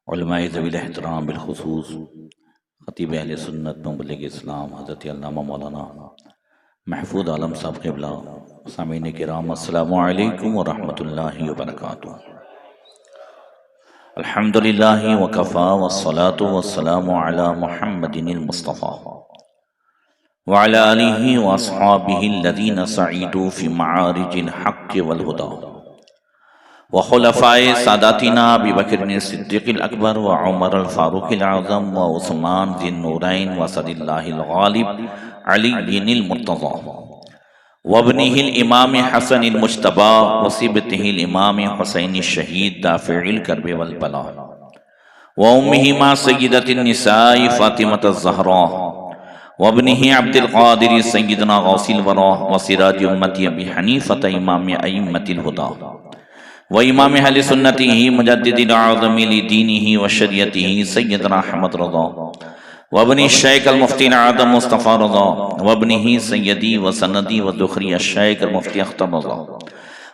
उलमाए ज़वील एहतराम बिलखुसूस ख़तीब अहले सुन्नत मुबल्लिग़ इस्लाम हज़रत अल्लामा मौलाना महफूद आलम साहब क़िबला सामीन किराम अस्सलामु अलैकुम व रहमतुल्लाहि व बरकातुहू। अल्हम्दुलिल्लाहि व कफ़ा वस्सलातु वस्सलामु अला मुहम्मदिनिल मुस्तफ़ा व अला आलिहि व अस्हाबिहि अल्लज़ीना सईदू फ़ी मआरिजिल हक़्क़ि वल हुदा व खुलफ़ाए सादातिना अबी बकर सिद्दीक़िल अकबर व उमर अल फ़ारूक़िल आज़म व उस्मान ज़िन नूरैन व सदिल्लाहिल गालिब अलीय्यिल मुर्तज़ा व इब्निहिल इमाम हसनिल मुज्तबा व सिबतिहिल इमाम हुसैन शहीद दाफ़िइल कर्ब वल बला व उम्मिहिमा सय्यदतिन निसाई फ़ातिमतुज़ ज़हरा व इब्निहि अब्दुल क़ादिर सय्यदना गौसिल वरा व सिराज उम्मती अबी हनीफ़त इमाम अइम्मतिल हुदा व इमाम अहले सुन्नतिही मुजद्दिदिल आज़मी लिदीनिही व शरीयतिही सय्यदना अहमद रज़ा व इब्नी शेख अल मुफ्ती आदम मुस्तफ़ा रज़ा व इब्निही सय्यदी व सनदी व दुखरी शेख अल मुफ्ती अख्तर रज़ा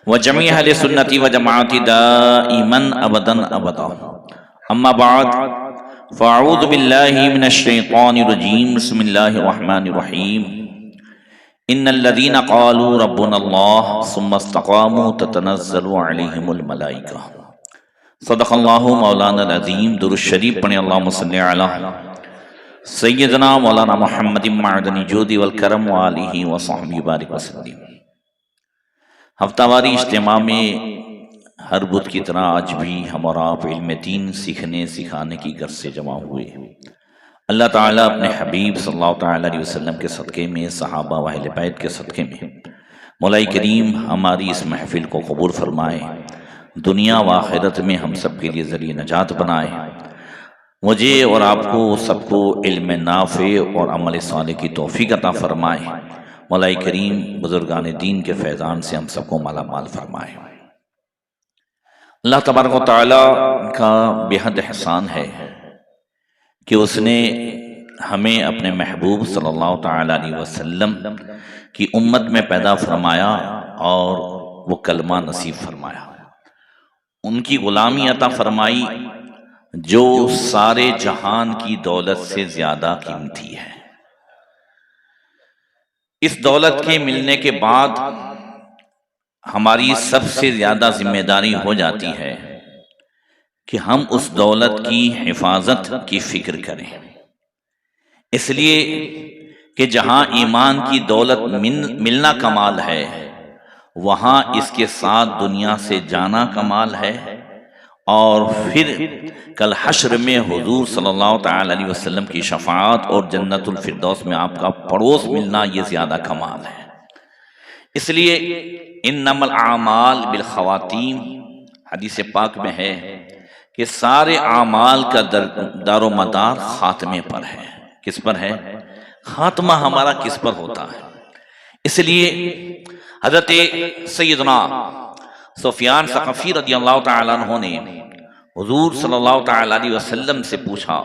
व जमी अहले सुन्नती व जमाअती दाइमन अबदन अबदा। अम्मा बाद फ़अऊज़ु बिल्लाहि मिनश शैतानिर रजीम बिस्मिल्लाहिर रहमानिर रहीम। इन्नल्लज़ीना क़ालू रब्बुनल्लाह सुम्मा इस्तक़ामू ततनज़्ज़लु अलैहिमुल मलाइका। सदक़ल्लाहु मौलाना अज़ीम। दुरूद शरीफ पढ़ें। अल्लाहुम्मा सल्लि अला सय्यदना मौलाना मुहम्मदिन मअदनी जूदी वल करम व आलिहि व सहबिहि बारिक वसल्लम। हफ्तावारी इज्तिमा में हर बुध की तरह आज भी हम और आप इल्म दीन सीखने सिखाने की गर्ज से जमा हुए। अल्लाह ताला अपने हबीब सल्लल्लाहु ताला अलैहि वसल्लम के सदक़े में, सहाबा व अहले बैत के सदक़े में मौला करीम हमारी इस महफिल को कबूल फरमाए, दुनिया व आखिरत में हम सब के लिए ज़रिए नजात बनाए। मुझे और आपको सबको इल्म नाफ़े और अमल साले की तौफ़ीक़ अता फरमाए। मौला करीम बुज़ुर्गान दीन के फैज़ान से हम सबको माला माल फरमाए। अल्लाह तबारक व तआला का बेहद एहसान है कि उसने हमें अपने महबूब सल्लल्लाहु ताला अलैहि वसल्लम की उम्मत में पैदा फरमाया और वो कलमा नसीब फरमाया, उनकी गुलामी अता फरमाई जो सारे जहान की दौलत से ज्यादा कीमती है। इस दौलत के मिलने के बाद हमारी सबसे ज्यादा जिम्मेदारी हो जाती है कि हम उस दौलत की हिफाजत की फिक्र करें, इसलिए कि जहां ईमान की दौलत मिलना कमाल है, वहां इसके साथ दुनिया से जाना कमाल है और फिर कल हश्र में हुजूर सल्लल्लाहु ताला अलैहि वसल्लम की शफाअत और जन्नतुल फिरदौस में आपका पड़ोस मिलना ये ज्यादा कमाल है। इसलिए इन्नमल आमाल बिल खवातीम, हदीस पाक में है कि सारे आमाल का दारो मदार खात्मे पर है। किस पर है? खात्मा हमारा किस पर होता है। इसलिए हजरत सैयदना सुफियान सक़फ़ी रज़ियल्लाहु ताला अन्हु ने हुजूर सल्लल्लाहु ताला अलैहि वसल्लम से पूछा,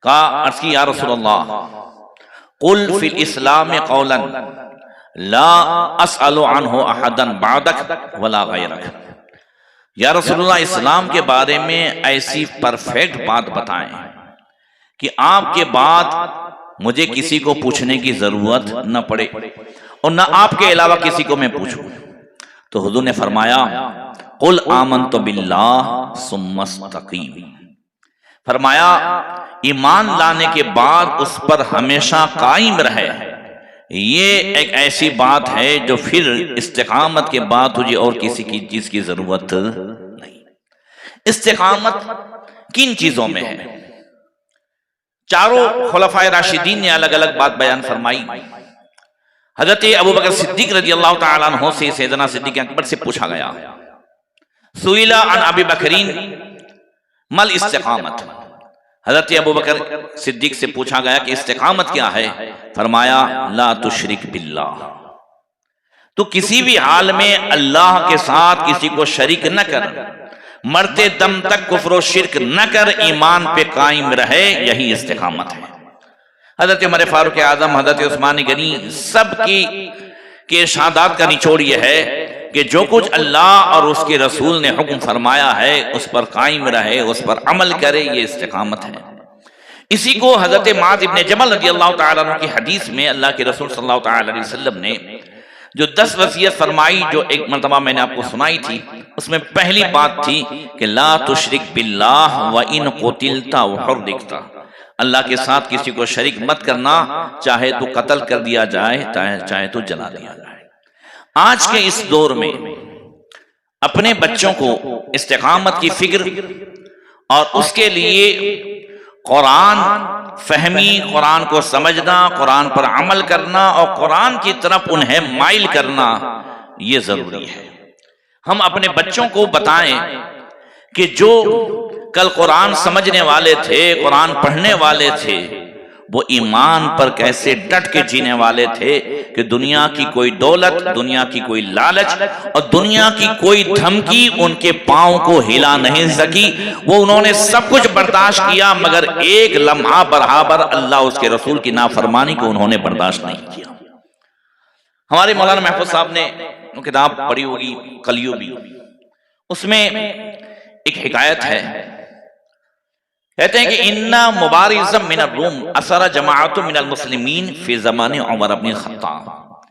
कहा अर्ज़ की या रसूलल्लाह कुल फिल इस्लाम क़ौलन ला अस्अलु अन्हु अहदन बादक वला गैरक। या रसूलुल्लाह, इस्लाम के बारे में ऐसी परफेक्ट बात बताएं कि आपके बाद मुझे किसी को पूछने की जरूरत न पड़े और न आपके अलावा किसी को मैं पूछूं। तो हुजूर ने फरमाया कुल आमनतु बिल्लाह सुम्मा इस्तक़ीम। फरमाया ईमान लाने के बाद उस पर हमेशा कायम रहे, ये एक ऐसी बात है जो फिर इस्तिकामत के बाद तुझे और किसी की चीज की जरूरत नहीं। इस्तिकामत किन चीजों में है? चारों खुलफाए राशिदीन ने अलग अलग बात बयान फरमाई। हजरत अबू बकर सिद्दीक रज़ियल्लाहु ताला अन्हु से सैयदना सिद्दीक अकबर से पूछा गया, सुइला अन अबी बकरीन मल इस्तिकामत। हजरत अबू बकर सिद्दीक से पूछा गया कि इस्तिकामत क्या है? फरमाया ला तुशरिक बिल्लाह, तो किसी भी हाल में अल्लाह के साथ किसी को शरीक न कर, मरते दम तक कुफ्र और शिर्क न कर, ईमान पे कायम रहे, यही इस्तिकामत है। हजरत उमर फारूक आजम, हजरत उस्मान गनी, सब की के इरशादात का निचोड़ यह है कि जो कुछ अल्लाह और उसके रसूल ने हुक्म फरमाया है उस पर कायम रहे, उस पर अमल करे, ये इस्तिकामत है। इसी को हजरत मुआज़ इब्न जबल रज़ियल्लाहु तआला अन्हु की हदीस में अल्लाह के रसूल सल्लल्लाहु तआला अलैहि वसल्लम ने जो 10 वसीयत फरमाई, जो एक मरतबा मैंने आपको सुनाई थी, उसमें पहली बात थी कि ला तुशरिक बिल्लाह व इन कुतिलता व हुर्रिकता, अल्लाह के साथ किसी को शरीक मत करना, चाहे तो कत्ल कर दिया जाए, चाहे तो जला दिया जाए। आज के इस दौर में अपने बच्चों को इस्तिकामत की फिक्र और उसके लिए कुरान फहमी, कुरान को समझना, कुरान पर अमल करना और कुरान की तरफ उन्हें माइल करना, ये जरूरी है। हम अपने बच्चों को बताएं कि जो कल कुरान समझने वाले थे, कुरान पढ़ने वाले थे, वो ईमान पर कैसे डट के जीने वाले थे कि दुनिया की कोई दौलत, दुनिया की कोई लालच और दुनिया की कोई धमकी उनके पांव को हिला नहीं सकी। वो उन्होंने सब कुछ बर्दाश्त किया, मगर एक लम्हा बराबर अल्लाह उसके रसूल की नाफरमानी को उन्होंने बर्दाश्त नहीं किया। हमारे मौलाना महफूज साहब ने किताब पढ़ी होगी कलयुगी, उसमें एक हिकायत है, कहते हैं कि इन्ना मुबारिज़म मिन रूम असरा जमाअतु मिनल मुस्लिमीन फी ज़माने उमर इब्न ख़त्ताब।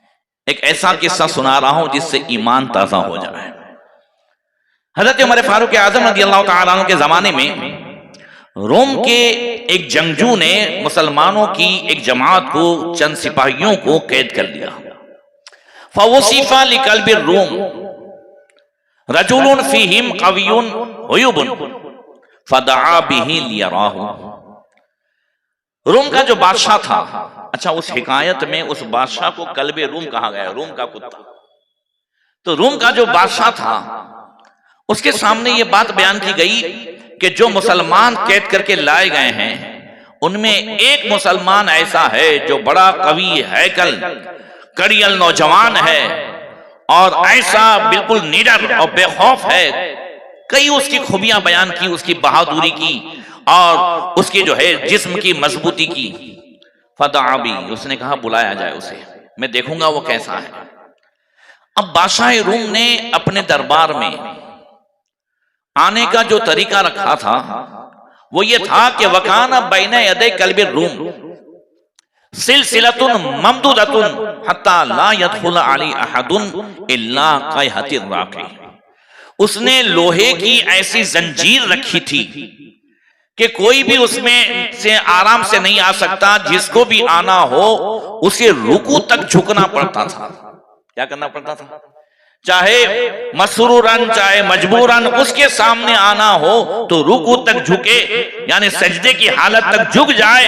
एक ऐसा किस्सा सुना रहा हूं जिससे ईमान ताज़ा हो जाए। हज़रत उमर फारूक आज़म रज़ियल्लाहु तआला अन्हु के ज़माने में रोम के एक जंगजू ने मुसलमानों की एक जमात को, चंद सिपाहियों को कैद कर लिया। फवसिफ़ा लिक़ल्बि रूम रजुलुन फ़ीहिम क़वियुन हुयुबुन फदआ बिही लियराहु। रूम का जो बादशाह था, अच्छा उस हिकायत में उस बादशाह को कल्बे रूम कहा गया, रूम का कुत्ता। तो रूम का जो बादशाह था उसके सामने ये बात बयान की गई कि जो मुसलमान कैद करके लाए गए हैं उनमें एक मुसलमान ऐसा है जो बड़ा कवि हैकल, कड़ियल नौजवान है और ऐसा बिल्कुल निडर और बेखौफ है। कई उसकी खूबियां बयान की, उसकी बहादुरी की और उसकी जो है जिस्म की मजबूती की। फदआबी, उसने कहा बुलाया जाए उसे, मैं देखूंगा वो कैसा है। अब बादशाह रूम ने अपने दरबार में आने का जो तरीका रखा था वो ये था कि वकाना बैन यदै कल्बि रूम सिलसिलतुन ममदूदतुन हत्ता ला यदखुल अली अहदुन इल्ला कहतिर राक़ी। उसने लोहे की ऐसी जंजीर रखी थी कि कोई भी उसमें से आराम से नहीं आ सकता, जिसको भी आना हो उसे रुकू तक झुकना पड़ता था। क्या करना पड़ता था? चाहे मसरूरन चाहे मजबूरन उसके सामने आना हो तो रुकू तक झुके, यानी सजदे की हालत तक झुक जाए,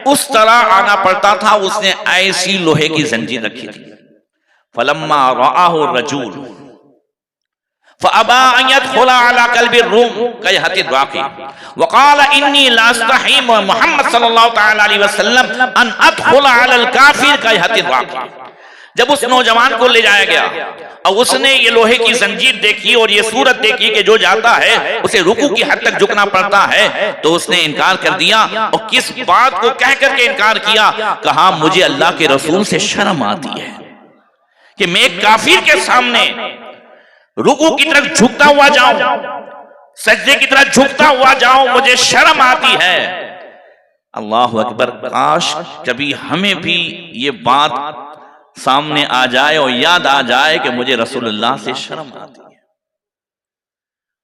उस तरह आना पड़ता था। उसने ऐसी लोहे की जंजीर रखी थी। फलम्मा रआहु रजूल फअबा अन यदखुला अला कल्बि रूम कहतिर राक़ी वक़ाल इन्नी ला अस्तही मुहम्मद सल्लल्लाहु तआला अलैहि वसल्लम अन अदखुला अलल काफिर कहतिर राक़ी। जब उस नौजवान को ले जाया गया और उसने ये लोहे की जंजीर देखी और ये सूरत देखी कि जो जाता है उसे रुकू की हद तक झुकना पड़ता है, तो उसने इनकार कर दिया। और किस बात को कह करके इनकार किया? कहा मुझे अल्लाह के रसूल से शर्म आती है कि मैं एक काफिर के सामने रुकू की तरफ झुकता हुआ जाऊं, सजदे की तरफ झुकता हुआ जाऊं, मुझे शर्म आती है। अल्लाह अकबर, काश कभी हमें भी ये बात सामने आ जाए और याद आ जाए कि मुझे रसूलुल्लाह से शर्म आती है।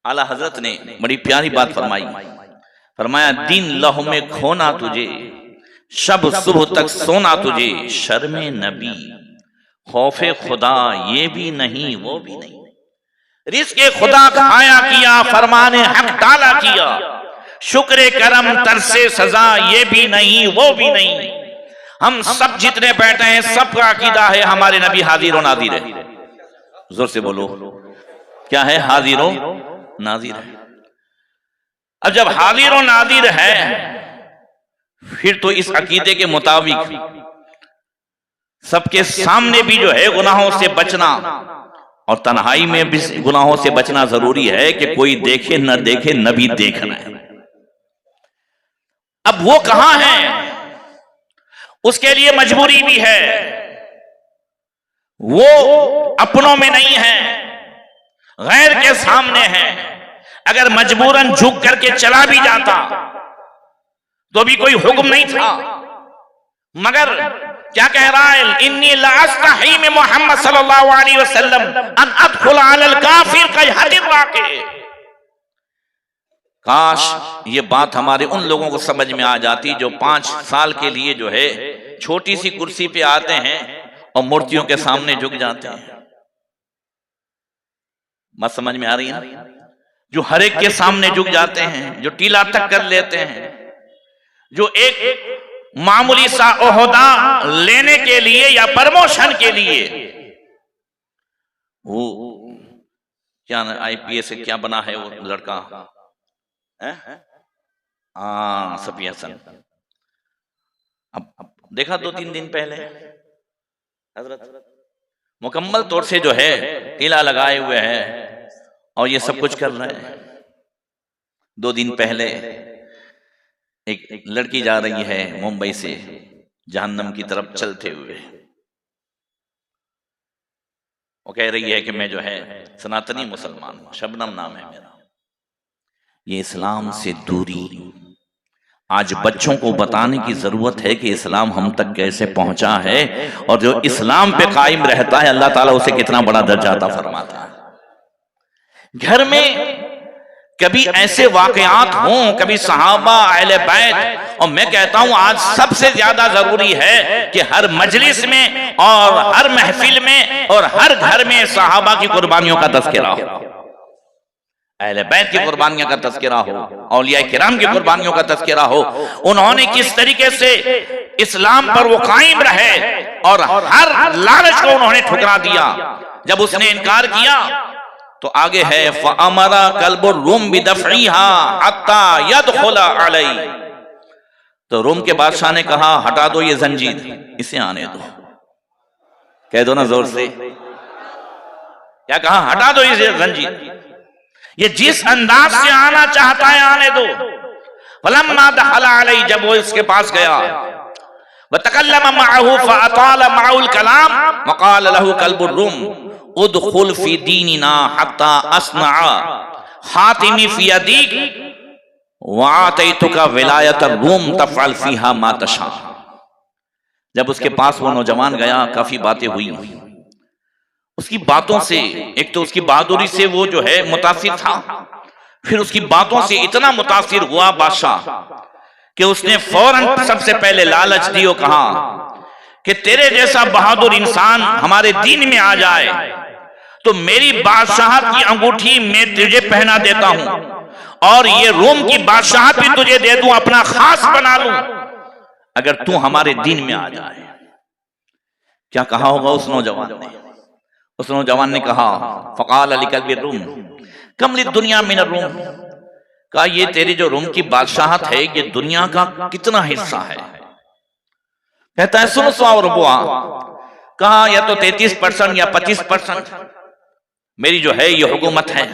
आला हजरत ने बड़ी प्यारी बात फरमाई, फरमाया दिन लहू में खोना तुझे, शब सुबह तक सोना तुझे, शर्मे नबी खौफे खुदा ये भी नहीं वो भी नहीं, रिज़्क़े खुदा खाया किया फरमाने हक टाला किया, शुक्र करम तरसे सजा ये भी नहीं वो भी नहीं। हम सब जितने बैठे हैं सबका अकीदा है हमारे नबी हाजिर और नाजिर है। जोर से बोलो, क्या है? हाजिर और नाजिर है। अब जब हाजिर और नाजिर है फिर तो इस अकीदे के मुताबिक सबके सामने भी जो है गुनाहों से बचना और तन्हाई में भी गुनाहों से बचना जरूरी है कि कोई देखे न देखे, नबी देखना है। अब वो कहां है, उसके लिए मजबूरी भी है, वो अपनों में नहीं है, गैर के सामने है, अगर मजबूरन झुक करके चला भी जाता तो भी कोई हुक्म नहीं था, मगर क्या कह रहा है, इन्नी लास्तही में मोहम्मद सल्लल्लाहु अलैहि वसल्लम अन अदखुल अलल काफिर कहदिर वाक़े। काश ये बात हमारे उन लोगों को समझ में आ जाती जो 5 साल के लिए जो है छोटी सी कुर्सी पे आते हैं और मूर्तियों के सामने झुक जाते हैं। बात समझ में आ रही है? जो हर एक के सामने झुक जाते हैं, जो टीला तक कर लेते हैं, जो एक मामूली सा ओहदा लेने के लिए या प्रमोशन के लिए, वो क्या IPS से क्या बना है वो लड़का, सफी हसन, अब देखा 2-3 दिन पहले हजरत मुकम्मल तौर से जो है टीला लगाए हुए है और ये सब कुछ कर रहे हैं। 2 दिन पहले एक लड़की जा रही है मुंबई से जहन्नम की तरफ चलते हुए, वो कह रही है कि मैं जो है सनातनी मुसलमान हूं, शबनम नाम है मेरा। ये इस्लाम से दूरी आज बच्चों को बताने की जरूरत है कि इस्लाम हम तक कैसे पहुंचा है, और जो इस्लाम पे कायम रहता है अल्लाह ताला उसे कितना बड़ा दर्जा अता फरमाता है। घर में कभी ऐसे वाकयात हों, कभी सहाबा अहले बैत, और मैं कहता हूं आज सबसे ज्यादा जरूरी है कि हर मजलिस में और हर महफिल में और हर घर में सहाबा की कुर्बानियों का तज़किरा हो, अहले बैत की कुर्बानियों का तज़किरा हो, औलिया किराम की कुर्बानियों का तज़किरा हो। उन्होंने किस तरीके से इस्लाम पर वो कायम रहे और हर लालच को उन्होंने ठुकरा दिया। जब उसने इनकार किया तो आगे है फअमरा कल्बुर रूम बिदफ़इहा हत्ता यदखुला अलई, तो रोम के बादशाह ने कहा हटा दो ये जंजीर, इसे आने दो। कह दो ना जोर से, क्या कहा? हटा दो ये जंजीर, ये जिस अंदाज से आना चाहता है आने दो। फलम्मा दखला अलई, जब वो इसके पास गया, वतकल्लम मअहू फअताल मअहुल कलाम वक़ाल लहू कल्बुर रूम उदखुल फी दीनिना हत्ता अस्नअ खातिमी फी यदीक वआतैतुका विलायत रूम तफ़अल फीहा मा तशा। जब उसके पास वो नौजवान गया, काफी बातें हुई। उसकी बातों से, एक तो उसकी बहादुरी से वो जो है मुतासिर था, फिर उसकी बातों से इतना मुतासिर हुआ बादशाह कि उसने फौरन सबसे पहले लालच दी और कहा कि तेरे जैसा बहादुर इंसान हमारे दीन में आ जाए तो मेरी बादशाहत की अंगूठी मैं तुझे पहना देता हूं और ये रोम की बादशाहत भी तुझे दे दूं, अपना खास बना लूं, अगर तू हमारे दीन में आ जाए। क्या कहा होगा उस नौजवान ने? उस नौजवान ने कहा फ़क़ाल लिकल्बि रूम कम लिद्दुनिया मिन रूम, कहा ये तेरी जो रोम की बादशाहत है ये दुनिया का कितना हिस्सा है? कहता है सुन 100 रुपया। कहा या तो 33% या 25% मेरी जो है ये हुकूमत है।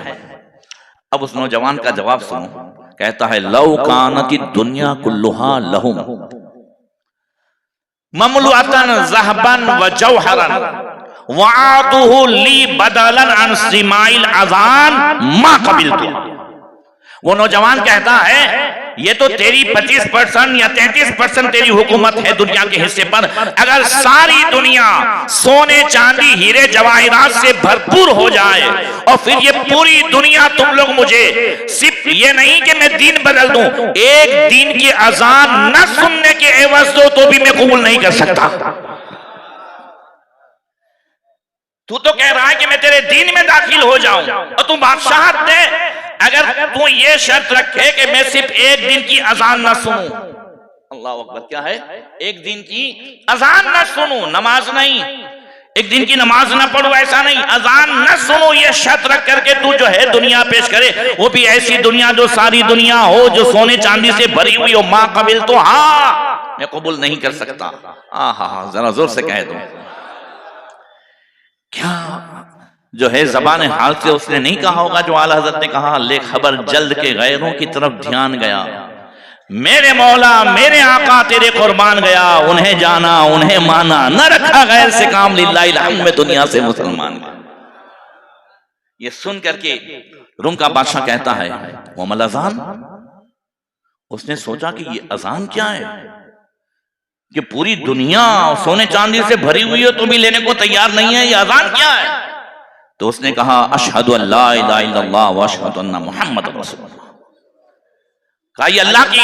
अब उस नौजवान का जवाब सुनो, कहता है लौ कानति दुनिया कुल्लुहा लहुम ममलुअतन ज़हबन व जौहरन वआतुहु ली बदलन अन सिमाइल अज़ान मा कबिलतु। वो नौजवान कहता है ये तो तेरी 25% या 33% तेरी हुकूमत है दुनिया के हिस्से पर, अगर सारी दुनिया सोने चांदी हीरे जवाहिरात से भरपूर हो जाए और फिर ये पूरी दुनिया तुम लोग मुझे सिर्फ ये नहीं कि मैं दीन बदल दूं, एक दिन की अजान न सुनने के एवज दो तो भी मैं कबूल नहीं कर सकता। तू तो कह रहा है कि मैं तेरे दीन में दाखिल हो जाऊं और तू बादशाहत दे, अगर तू ये शर्त रखे कि मैं सिर्फ एक दिन की अजान न सुनूं। अल्लाह अकबर, क्या है? एक दिन की अजान न सुनूं, नमाज नहीं, एक दिन की नमाज न पढ़ूं, ऐसा नहीं, अजान न सुनूं, ये शर्त रख करके तू जो है दुनिया पेश करे, वो भी ऐसी दुनिया जो सारी दुनिया हो, जो सोने चांदी से भरी हुई हो। मां कबिल तो हाँ मैं कबूल नहीं कर सकता। हाँ जरा जोर से कह दो। क्या जो है ज़बान हाल से उसने नहीं कहा होगा जो आला हज़रत ने कहा, ले खबर जल्द के गैरों की तरफ ध्यान गया, मेरे मौला मेरे आका तेरे कुर्बान गया, उन्हें जाना उन्हें माना, न रखा गैर से काम, लिल्लाहिल हम्द में दुनिया से मुसलमान गया। ये सुन करके रूम का बादशाह कहता है वो मल अजान। उसने सोचा कि ये अजान क्या है कि पूरी दुनिया सोने चांदी से भरी हुई है तो भी लेने को तैयार नहीं है, ये अजान क्या है? तो उसने कहा अशहदु अल्ला इलाहा इल्लल्लाह व अशहदु अन्ना मुहम्मद रसूलुल्लाह। कहा ये अल्लाह की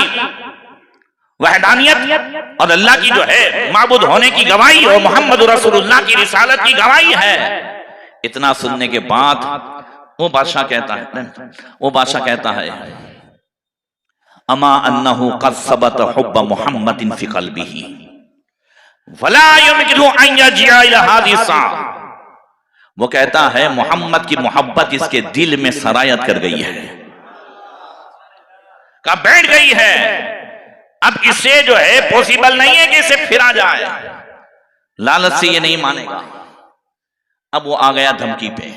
वहदानियत और अल्लाह की जो है माबूद होने की गवाही और मोहम्मद रसूलुल्लाह की रिसालत की गवाही है। इतना सुनने के बाद वो बादशाह कहता है अमा अन्नहु क़द सबत हुब्ब मुहम्मदिन फ़ी क़ल्बिही वला युमकिनु अन यरजिअ इला हाज़िहि साअ। वो कहता है मोहम्मद की मोहब्बत इसके दिल में सरायत कर गई है, का बैठ गई है। अब इससे जो है पॉसिबल नहीं है कि इसे फिरा जाए, लालच से ये नहीं मानेगा। अब वो आ गया धमकी पे।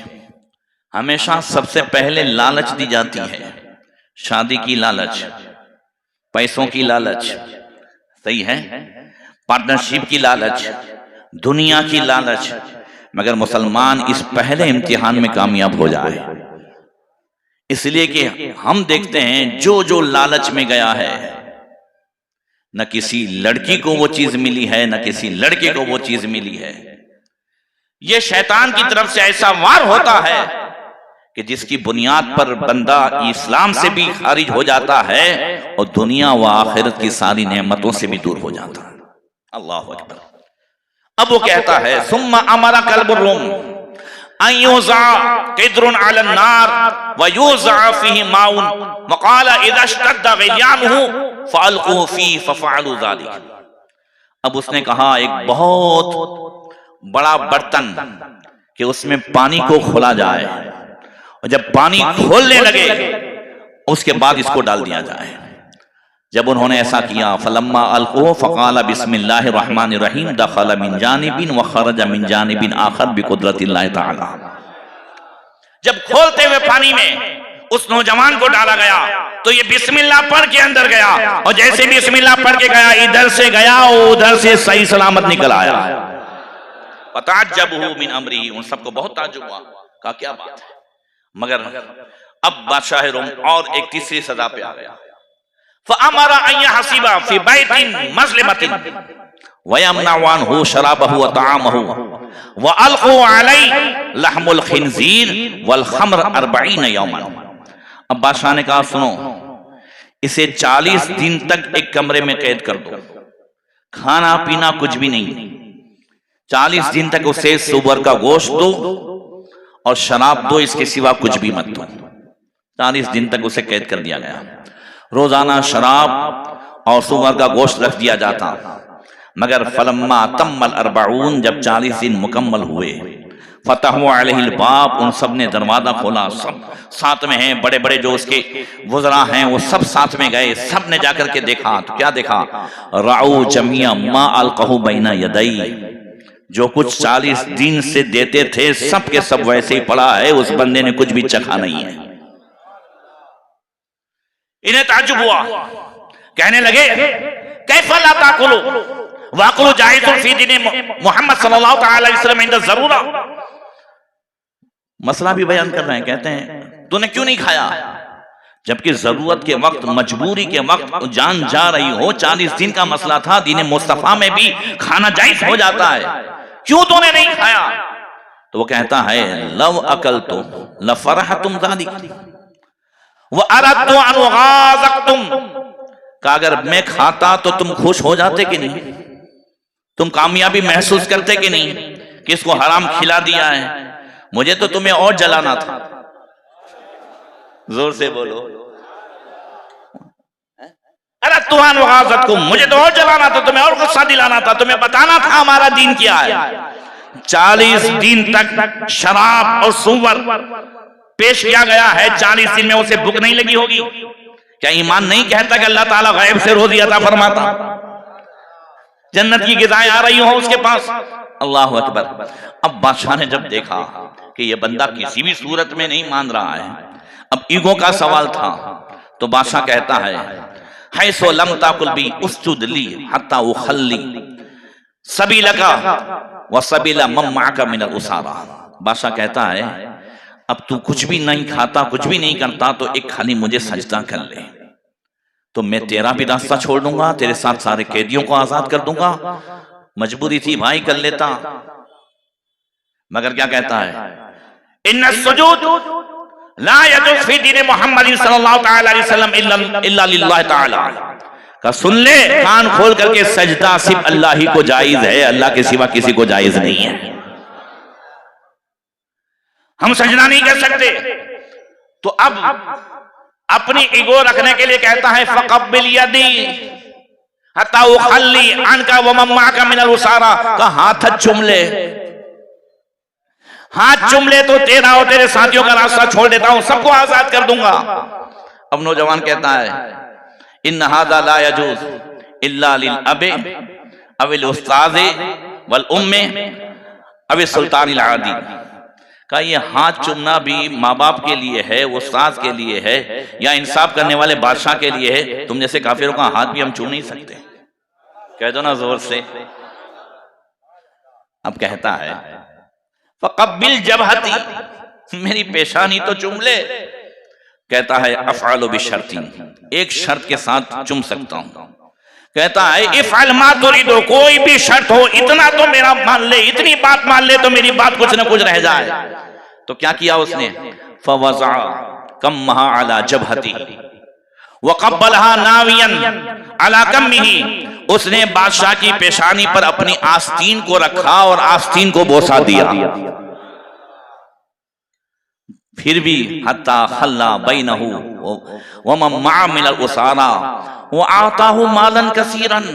हमेशा सबसे पहले लालच दी जाती है, शादी की लालच, पैसों की लालच, सही है, पार्टनरशिप की लालच, दुनिया की लालच। मगर मुसलमान इस पहले इम्तिहान में कामयाब हो जाए, इसलिए कि हम देखते हैं जो जो लालच में गया है, न किसी लड़की को वो चीज मिली है, न किसी लड़के को वो चीज मिली है। ये शैतान की तरफ से ऐसा वार होता है कि जिसकी बुनियाद पर बंदा इस्लाम से भी खारिज हो जाता है और दुनिया व आखिरत की सारी नेमतों से भी दूर हो जाता है। अल्लाह अकबर। अब वो कहता है सुम्मा अमरा कल्बुर रूम अय्युज़ा क़िद्रुन अलन नार व युज़ा फ़ीही माउन व क़ाला इज़ा इश्तद्दा ग़िलयानुहु फ़अल्क़ूहु फ़ीही फ़फ़अलू ज़ालिक। अब उसने कहा एक बहुत बड़ा बर्तन कि उसमें पानी को खोला जाए और जब पानी खोलने लगे उसके बाद इसको डाल दिया जाए। जब उन्होंने ऐसा किया फलम्मा अलक़ूहु फ़क़ाला बिस्मिल्लाहिर रहमानिर रहीम दख़ल मिन जानिबिन व ख़रज मिन जानिबिन आख़र बिक़ुद्रतिल्लाहि तआला। जब खोलते हुए पानी में उस नौजवान को डाला गया तो ये बिस्मिल्लाह पढ़ के अंदर गया और जैसे बिस्मिल्लाह पढ़ के गया इधर से गया उधर से सही सलामत निकल आया। फ़तअज्जबू मिन अम्रिही, उन सबको बहुत ताज्जुब हुआ, कहा क्या बात है। मगर अब बादशाह रोम और एक तीसरी सजा पे आ गया। फ़अमरा अन यहसिबा फ़ी बैतिन मज़लिमतिन व यमनअ अन्हु शराबहु व तआमहु व अलक़ू अलैहि लहमुल खिंज़ीर वल ख़म्र 40 यौमन। अब बादशाह ने कहा सुनो, इसे 40 दिन तक एक कमरे में कैद कर दो, खाना पीना कुछ भी नहीं। 40 दिन तक उसे सुअर का गोश्त दो और शराब दो, इसके सिवा कुछ भी मत दो। 40 दिन तक उसे कैद कर दिया गया। रोजाना शराब और सुअर का गोश्त रख दिया जाता। मगर फलम्मा तम्मल 40, जब 40 दिन मुकम्मल हुए, फतहु अलैहिल बाब, उन सब ने दरवाजा खोला। सब साथ में हैं, बड़े बड़े जो उसके वज़रा हैं वो सब साथ में गए। सब ने जाकर के देखा तो क्या देखा, राउ जमिया मा अलक़हु बैना यदई, जो कुछ 40 दिन से देते थे सब के सब वैसे ही पड़ा है, उस बंदे ने कुछ भी चखा नहीं है। इन्हें ताज्जुब हुआ, कहने लगे कैफ़ ला ताकुलु वाकुलु जाइज़ुन फ़ी दीन मुहम्मद सल्लल्लाहु अलैहि वसल्लम इंद ज़रूरा। मसला भी बयान कर रहे हैं, कहते हैं तूने क्यों नहीं खाया, जबकि जरूरत के वक्त, मजबूरी के वक्त जान जा रही हो। 40 दिन का मसला था, दीन मुस्तफा में भी खाना जायज हो जाता है, क्यों तूने नहीं खाया? तो वो कहता है लव अकल तो लफरहतुम ज़ालिक व अरदतु अन गाज़कतुम, का अगर मैं खाता तो तुम खुश हो जाते कि नहीं, तुम कामयाबी महसूस करते कि नहीं कि इसको हराम खिला दिया है। मुझे तो तुम्हें और जलाना था। जोर से बोलो, अरदतु अन गाज़कतुम, मुझे तो और जलाना था, तुम्हें और गुस्सा दिलाना था, तुम्हें बताना था हमारा दीन क्या है। 40 दिन तक शराब और सुअर पेश किया गया है, 40 दिन में उसे भूख नहीं लगी होगी? क्या ईमान नहीं कहता कि अल्लाह ताला गैब से रोज़ी अता फरमाता, जन्नत की ग़िज़ाएं आ रही हो उसके पास? अल्लाह अकबर। अब बादशाह ने जब देखा कि यह बंदा किसी भी सूरत में नहीं मान रहा है, अब ईगो का सवाल था, तो बादशाह कहता है हैसो लम ताकुल बी उसजुद ली हत्ता उखल्ली सबीलका व सबीला मम माका मिनल उसारा। बादशाह कहता है अब तू कुछ भी नहीं खाता, कुछ भी नहीं करता, तो एक खाली मुझे सजदा कर ले, तो मैं तेरा भी रास्ता छोड़ दूंगा, तेरे साथ सारे कैदियों को आजाद कर दूंगा। मजबूरी थी भाई, कर लेता, मगर क्या कहता है, इन्ना सुजूद ला यजुज़ फी दीन मुहम्मद सल्लल्लाहु तआला अलैहि वसल्लम इल्ला लिल्लाह तआला। का सुन ले, कान खोल करके, सजदा सिर्फ अल्लाह ही को जायज है, अल्लाह के सिवा किसी को जायज नहीं है। हम सजदा नहीं कर सकते, तो अब अपनी ईगो रखने के लिए कहता है फक़ब्बिल यदी हत्ता उखल्ली अनका व मम्माका मिनल उसारा, का हाथ चूम ले, हाथ चूम ले तो तेरा और तेरे साथियों का रास्ता छोड़ देता हूं, सबको आजाद कर दूंगा। अब नौजवान कहता है इन हादा ला यजूज इल्ला लिल अबे अविल उस्ताज़े वल उम्मे अविल सुल्तानिल आदी। का ये हाथ चूमना भी माँ बाप के लिए है, उस्ताद के लिए है, या इंसाफ करने वाले बादशाह के लिए है? तुम जैसे काफिरों का हाथ भी हम चूम नहीं सकते, कह दो ना जोर से। अब कहता है फ़क़ब्बिल जबहती, मेरी पेशानी तो चूम ले। कहता है अफ़अलु बिशर्ती, एक शर्त के साथ चूम सकता हूं। कहता है इफ़अल मा तुरीदु, कोई भी शर्त हो, इतना तो मेरा मान ले, इतनी बात मान ले तो मेरी बात कुछ न कुछ रह जाए। तो क्या किया उसने, फ़वज़अ कम्महा अला जबहती व क़ब्बलहा नावियन अला कम्मिही, उसने बादशाह की पेशानी पर अपनी आस्तीन को रखा और आस्तीन को बोसा दिया। फिर भी हत्ता खल्ला बैनहु व मम्मा मिनल उसारा व आताहु मालन कसीरन,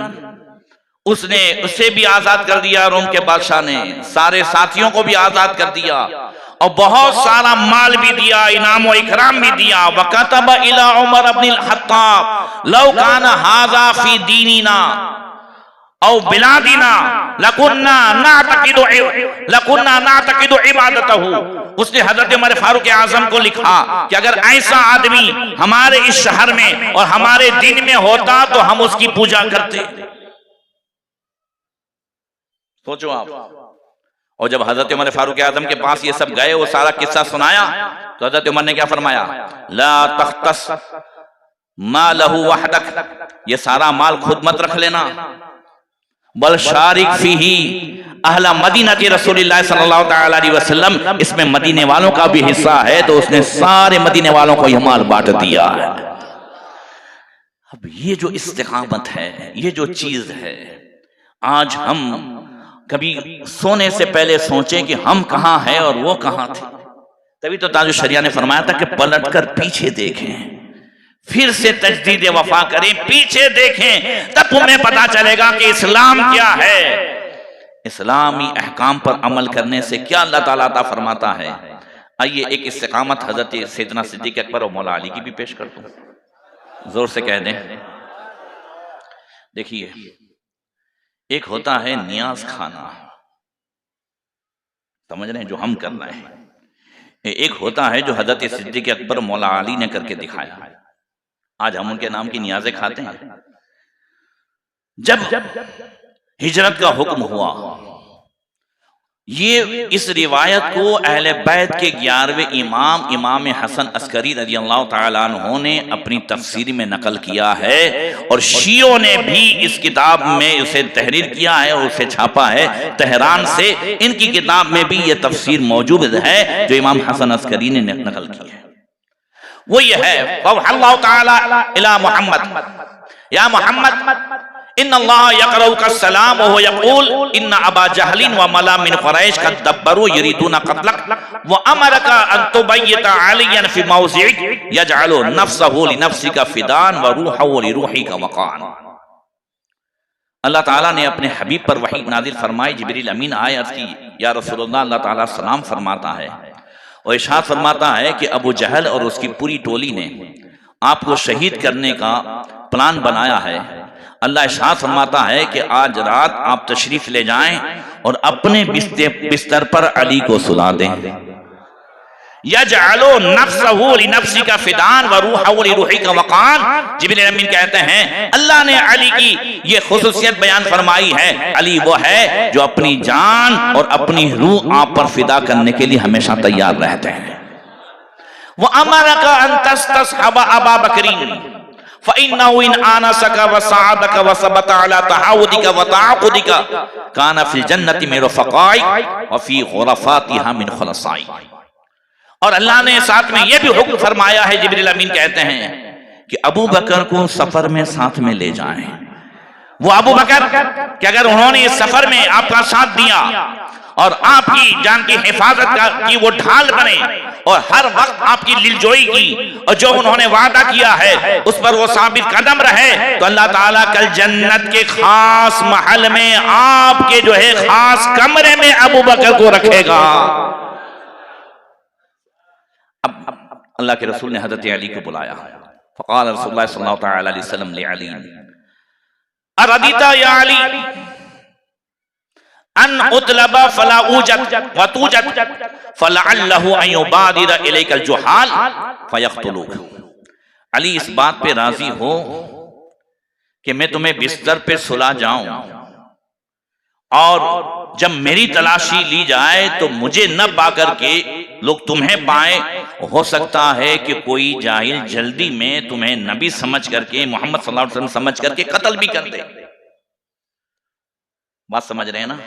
उसने उसे भी आजाद कर दिया, रोम के बादशाह ने सारे साथियों को भी आजाद कर दिया और बहुत सारा माल भी दिया, इनाम व इकराम भी दिया। वकतब इला उमर इब्न खत्ताब लौ काना हाज़ा फी दीनिना औ बिलादिना लकुन्ना नातकिदु इबादतहु। उसने हजरत उमर फारूक आजम को लिखा कि अगर ऐसा आदमी हमारे इस शहर में और हमारे दिन में होता तो हम उसकी पूजा करते। सोचो आप। और जब हजरत उमर फारूक आजम के पास ये सब गए, वो सारा किस्सा सुनाया, तो हजरत उमर ने क्या फरमाया, ला तख्तस मा लहू वहदक, ये सारा माल खुद मत रख लेना, बल शारिक फीही अहला मदीनती रसूलिल्लाह सल्लल्लाहु तआला अलैहि वसल्लम, इसमें मदीने वालों का भी हिस्सा है। तो उसने सारे मदीने वालों को यह माल बांट दिया है। अब ये जो इस्तिकामत है, ये जो चीज है, आज हम कभी सोने से पहले सोचें कि हम कहां हैं और वो कहां थे। तभी तो ताजुश शरिया ने फरमाया था कि पलटकर पीछे देखें, फिर से तजदीद वफा करें, पीछे देखें, तब तुम्हें पता चलेगा कि इस्लाम क्या है। इस्लामी अहकाम पर अमल करने से क्या अल्लाह ताला अता फरमाता है। आइए एक इस्तिकामत हजरत सैयदना सिद्दीक़ अकबर और मौला अली की भी पेश कर दूं, जोर से कह दें। देखिए, एक होता है नियाज खाना, समझ रहे हैं, जो हम कर रहे हैं। एक होता है जो हजरत सिद्दीक़ अकबर मौला अली ने करके दिखाया। आज हम उनके नाम की नियाज़ें खाते हैं। जब हिजरत का हुक्म हुआ, ये इस रिवायत को अहले बैत के 11वें इमाम इमाम हसन अस्करी रज़ियल्लाहु तआला अन्हु ने अपनी तफसीर में नकल किया है, और शियों ने भी इस किताब में उसे तहरीर किया है और उसे छापा है तेहरान से। इनकी किताब में भी ये तफसीर मौजूद है जो इमाम हसन अस्करी ने नकल की है। वो ये है, अल्लाह ताला इला मुहम्मद या मोहम्मद इन्नल्लाह यक़रऊका सलाम व यक़ूल इन्ना अबा जहलिन व मला मिन क़ुरैश क़द दब्बरू यरीदूना क़त्लक व अमरका अन तुबय्यिता अलियन फ़ी मौज़िइक यजअलु नफ्सहु लिनफ्सिका फ़िदान व रूहहु लिरूहिका वक़ान। अल्लाह ताला ने अपने हबीब पर वही नाज़िल फरमाई। जिब्रील अमीन आए, अर्ज़ की या रसूलुल्लाह, अल्लाह ताला सलाम फरमाता है और इरशाद फरमाता है कि अबू जहल और उसकी पूरी टोली ने आपको शहीद करने का प्लान बनाया है। अल्लाह इरशाद फरमाता है कि आज रात आप तशरीफ ले जाएं और अपने बिस्तर पर अली को सुला दें। यजअलु नफ्सहु लिनफ्सिका फ़िदान व रूहहु लिरूहिका वक़ान। जिब्रील अमीन कहते हैं अल्लाह ने अली की ये खुसूसियत बयान फरमाई है। अली वो है जो अपनी जान और अपनी रूह आप पर फिदा करने के लिए हमेशा तैयार रहते हैं। व अमरका अन तस्तस्हब अबा बकरीन फ़इन्नहु इन आनसका व सअदका व सबता अला तहावुदिका व ताक़ुदिका काना फिल जन्नति मिन रफ़क़ाई व फ़ी ग़ुरफ़ातिहा मिन ख़ुलसाई। और अल्लाह ने साथ में यह भी हुक्म फरमाया है, जिब्रील अमीन कहते हैं कि अबू बकर को सफर में साथ में ले जाएं। वो अबू बकर कि अगर उन्होंने इस सफर में आपका साथ दिया और आपकी जान की हिफाजत की वो ढाल बने और हर वक्त आपकी लिलजोई की और जो उन्होंने वादा किया है उस पर वो साबित कदम रहे, तो अल्लाह ताला कल जन्नत के खास महल में आपके जो है खास कमरे में अबू बकर को रखेगा। अब अल्लाह के रसूल ने हजरत अली को बुलाया। फ़क़ाल रसूलुल्लाह सल्लल्लाहु अलैहि वसल्लम लिअली अरदीता या अली अन उतलबा फला उजत व तुजत फलअल्लहु अन युबादिर इलैकल जुहाल फयक़्तुलूक। अली इस बात पे राजी हो कि मैं तुम्हें बिस्तर पे सुला जाऊं और जब मेरी तलाशी ली जाए तो मुझे न पाकर के लोग तुम्हें पाए, हो सकता है कि कोई जाहिल जल्दी में तुम्हें नबी समझ करके, मोहम्मद सल्लल्लाहु अलैहि वसल्लम समझ करके कत्ल भी कर दे। बात समझ रहे हैं ना?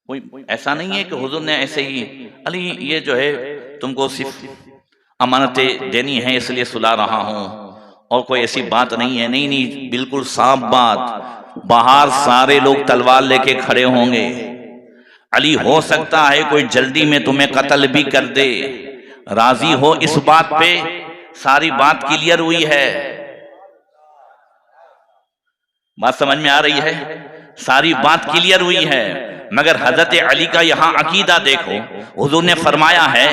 कोई ऐसा नहीं है कि हुजूर ने ऐसे ही अली ये जो है तुमको सिर्फ अमानतें देनी है इसलिए सुला रहा हूं और कोई ऐसी बात नहीं है। नहीं नहीं, बिल्कुल साफ बात। बाहर सारे लोग तलवार लेके खड़े होंगे। अली हो सकता है कोई जल्दी में तुम्हें कत्ल भी कर दे। राजी हो इस बात पे? सारी बात क्लियर हुई है? बात समझ में आ रही है? सारी बात क्लियर हुई है। मगर हजरत अली का यहाँ अकीदा देखो, हुजूर ने फरमाया है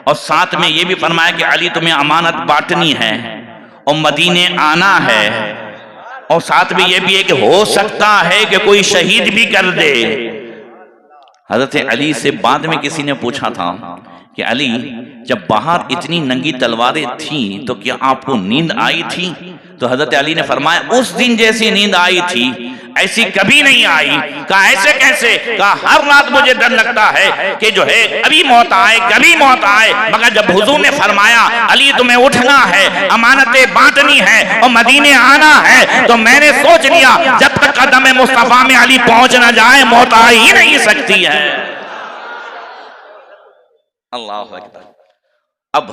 और साथ में ये भी फरमाया कि अली तुम्हें अमानत बांटनी है और मदीने आना है, और साथ में ये भी है कि हो सकता है कि कोई शहीद भी कर दे। हजरत अली से बाद में किसी ने पूछा था कि अली जब बाहर इतनी नंगी तलवारें थी तो क्या आपको नींद आई थी? तो हजरत अली ने फरमाया उस दिन जैसी नींद आई थी ऐसी कभी नहीं आई। कहा ऐसे कैसे? कहा हर रात मुझे डर लगता है कि जो है कभी मौत आए कभी मौत आए, मगर जब हुजूर ने फरमाया अली तुम्हें उठना है, अमानतें बांटनी है और मदीने आना है, तो मैंने सोच लिया जब तक कदम मुस्तफा में अली पहुंच ना जाए मौत आ ही नहीं सकती है। अल्लाह अकबर। अब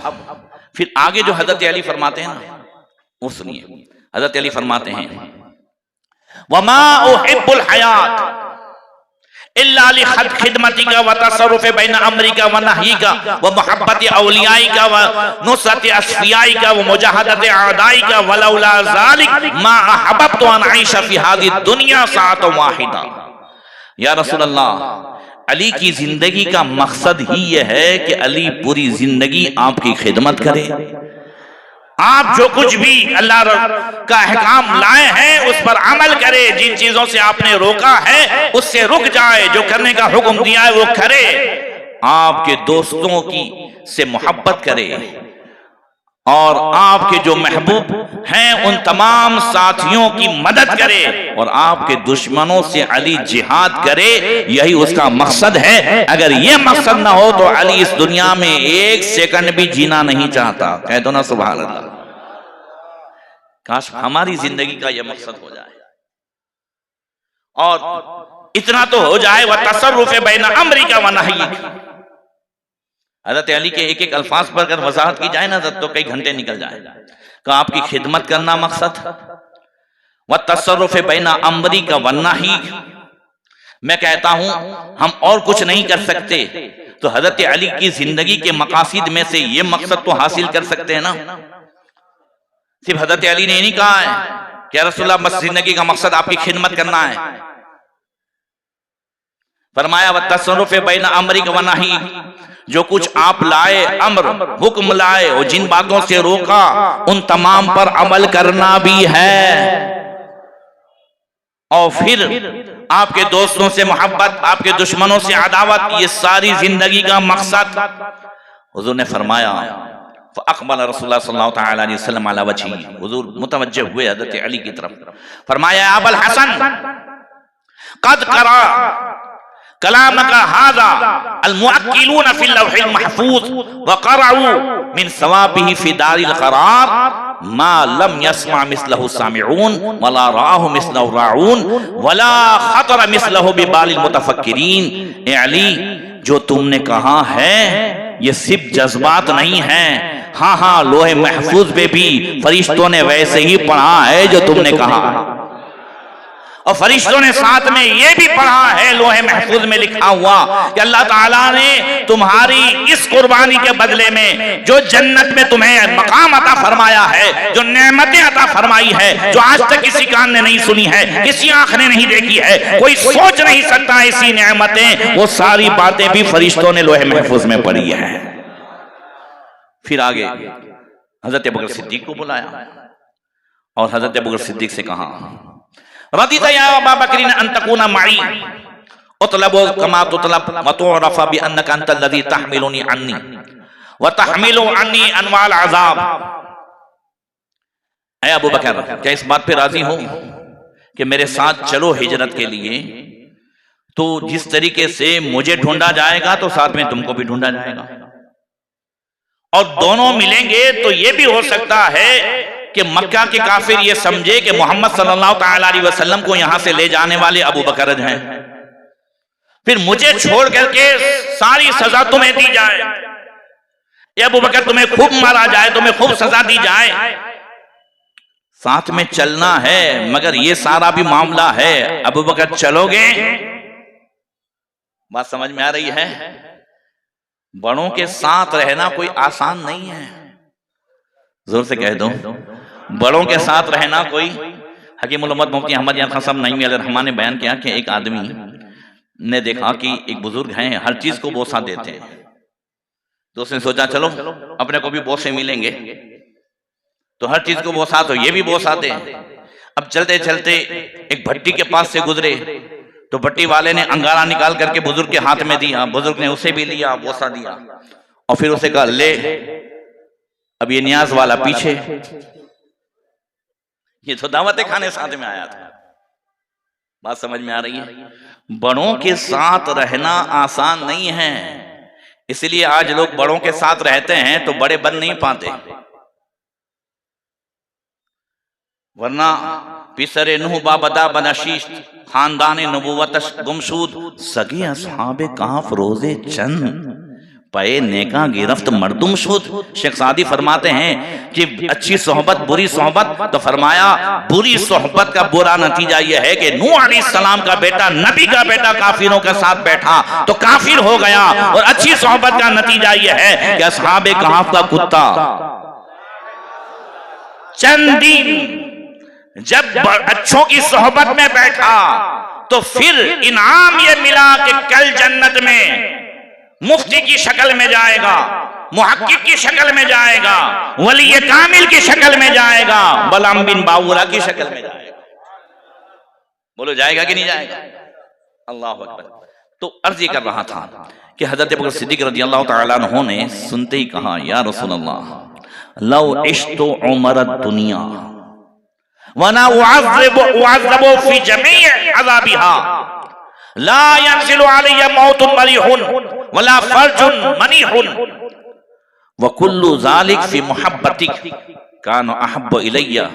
फिर आगे जो हजरत अली फरमाते हैं ना वो सुनिए। हजरत अली फरमाते हैं वमा उहिब्बुल हयात इल्ला लि खिदमतिका व तसर्रुफ बैन अमरिका व नहीका व मुहब्बत औलियाइका व नुसरत अस्फियाइका व मुजाहदत आदाइका वलौला ज़ालिक मा अहबब्तु अन आइशा फी हादि दुनिया साअत वाहिदा। या रसूल अल्लाह, अली की जिंदगी का मकसद ही यह है कि अली पूरी जिंदगी आपकी खिदमत करे। आप जो कुछ भी अल्लाह का अहकाम लाए हैं उस पर अमल करे, जिन चीजों से आपने रोका है उससे रुक जाए, जो करने का हुक्म दिया है वो करे, आपके दोस्तों की से मोहब्बत करे और आपके जो महबूब हैं उन तमाम साथियों की मदद करे और आपके दुश्मनों से अली जिहाद करे। यही उसका मकसद है। अगर ये मकसद ना हो तो अली इस दुनिया में एक सेकंड भी जीना नहीं चाहता। कह दो ना सुभान अल्लाह। काश हमारी जिंदगी का यह मकसद हो जाए और इतना तो हो जाए वह तसर्रुफ बैन अमरिका व नहीक। हजरत अली के एक एक अल्फाज पर अगर वजाहत की जाए ना तो कई घंटे निकल जाए। का आपकी खिदमत करना मकसद, व तसर्रुफ बैन अमरिका व नहीक। मैं कहता हूं हम और कुछ नहीं कर सकते तो हजरत अली की जिंदगी के मकासिद में से ये मकसद तो हासिल कर सकते हैं ना। सिर्फ हजरत अली ने नहीं कहा है कि या रसूलल्लाह बस जिंदगी का मकसद आपकी खिदमत करना है। फरमाया व तसर्रुफ बैन अमरिका व नहीक, जो कुछ आप लाए अम्र हुक्म लाए और जिन बातों से रोका उन तमाम पर अमल करना भी है। और फिर आपके दोस्तों से मोहब्बत, आपके दुश्मनों से अदावत, ये सारी जिंदगी का मकसद। हुजूर ने फरमाया फ़अक़बल रसूलुल्लाह सल्लल्लाहु अलैहि वसल्लम अला वजही। हुजूर मुतवज्जह हुए हज़रत अली की तरफ। फरमाया अबुल हसन कद करा कलाम का हाजा अल मुअक्किलून फिल लौहिल महफूज व क़रअू मिन सवाबिही फी दारिल क़रार मा लम यस्मा मिस्लहु सामिऊन वला राहु मिस्लहु राऊन वला खतर मिस्लहु बिबालिल मुतफक्किरीन। ए अली, जो तुमने कहा है ये सिर्फ जज्बात नहीं है, हाँ हाँ लोहे महफूज पे भी फरिश्तों ने वैसे ही पढ़ा है जो तुमने कहा, और फरिश्तों ने साथ में ये भी पढ़ा है लोहे महफूज में लिखा हुआ कि अल्लाह ताला ने तुम्हारी इस कुर्बानी के बदले में जो जन्नत में तुम्हें मकाम अता फरमाया है, जो नेमतें अता फरमाई है, जो आज तक किसी कान ने नहीं सुनी है, किसी आंख ने नहीं देखी है, कोई सोच नहीं सकता ऐसी नेमतें, वो सारी बातें भी फरिश्तों ने लोहे महफूज में पढ़ी है। फिर आगे हजरत अबू बकर सिद्दीक को बुलाया और हजरत अबू बकर सिद्दीक से कहा, रदीता या अबा बकरीन अन तकूना मई उतलबु कमा तुतलब व तुरफा बि अन्नका अंतल लज़ी तहमिलुनी अन्नी व तहमिलु अन्नी अनवाल अज़ाब। ऐ अबू बकर, क्या इस बात पे राजी हो कि मेरे साथ चलो हिजरत के लिए? तो जिस तरीके से मुझे ढूंढा जाएगा तो साथ में तुमको भी ढूंढा जाएगा, और दोनों मिलेंगे तो ये भी हो सकता है कि मक्का के काफिर ये समझे कि मोहम्मद सल्लल्लाहु तआला अलैहि वसल्लम को यहां से ले जाने वाले अबू बकर हैं, फिर मुझे छोड़ करके सारी सजा तुम्हें दी जाए, ये अबू बकर तुम्हें खूब मारा जाए, तुम्हें खूब सजा दी जाए। साथ में चलना है मगर ये सारा भी मामला है, अबू बकर चलोगे? बात समझ में आ रही है? बड़ों के साथ रहना कोई आसान नहीं है, जोर से कह दो, बड़ों के साथ रहना कोई। हकीमुल उम्मत मुफ्ती अहमद यार खान साहब नईमी अलैहि रहमान ने बयान किया कि एक आदमी ने देखा कि एक बुजुर्ग हैं, हर चीज को बोसा देते हैं, तो उसने सोचा चलो अपने को भी बोसे मिलेंगे, तो हर चीज को बोसा, तो ये भी बोसा दे। अब चलते चलते एक भट्टी के पास से गुजरे, तो भट्टी वाले ने अंगारा निकाल करके बुजुर्ग के हाथ में दिया, बुजुर्ग ने उसे भी लिया, बोसा दिया, और फिर उसे कहा ले अब ये नियाज वाला पीछे। ये तो दावत खाने साथ में आया था। बात समझ में आ रही है? बड़ों के साथ रहना आसान नहीं है, इसलिए आज लोग बड़ों के साथ रहते हैं तो बड़े बन नहीं पाते, वरना पिसरे नूह बाबदा बनशीश खानदान नबुवत गुमशूद सगी असहाबे काफ रोजे चंद पे नेका गिरफ्त मर्दुम शुद। शेख सादी फरमाते हैं कि अच्छी सोहबत बुरी सोहबत, तो फरमाया बुरी सोहबत का बुरा नतीजा यह है कि नूह अलैहिस्सलाम का बेटा, नबी का बेटा काफिरों के साथ बैठा तो काफिर हो गया, और अच्छी सोहबत का नतीजा यह है कि असहाबे कहफ का कुत्ता चंद दिन जब अच्छों की सोहबत में बैठा तो फिर इनाम ये मिला कि कल जन्नत में मुफ्ती की शक्ल में जाएगा, मुहक्किक की शक्ल में जाएगा, वली कामिल की शक्ल में जाएगा, बलराम बिन बावूरा की शक्ल में जाएगा। बोलो जाएगा कि नहीं जाएगा? अल्लाह अकबर। तो अर्ज ये कर रहा था कि हजरत अबू बकर सिद्दीक रज़ियल्लाहु तआला अन्हु ने सुनते ही कहा, या रसूल अल्लाह लौ इश्तु उमर दुनिया वना उअज़्ज़बु फी जमीअ अज़ाबिहा ला यंज़िलु अलैया मौतुन मरीहुन वला फर्जुन मनीहुन व कुल्लु ज़ालिक फी मुहब्बतिक कान अहब्बु इलैया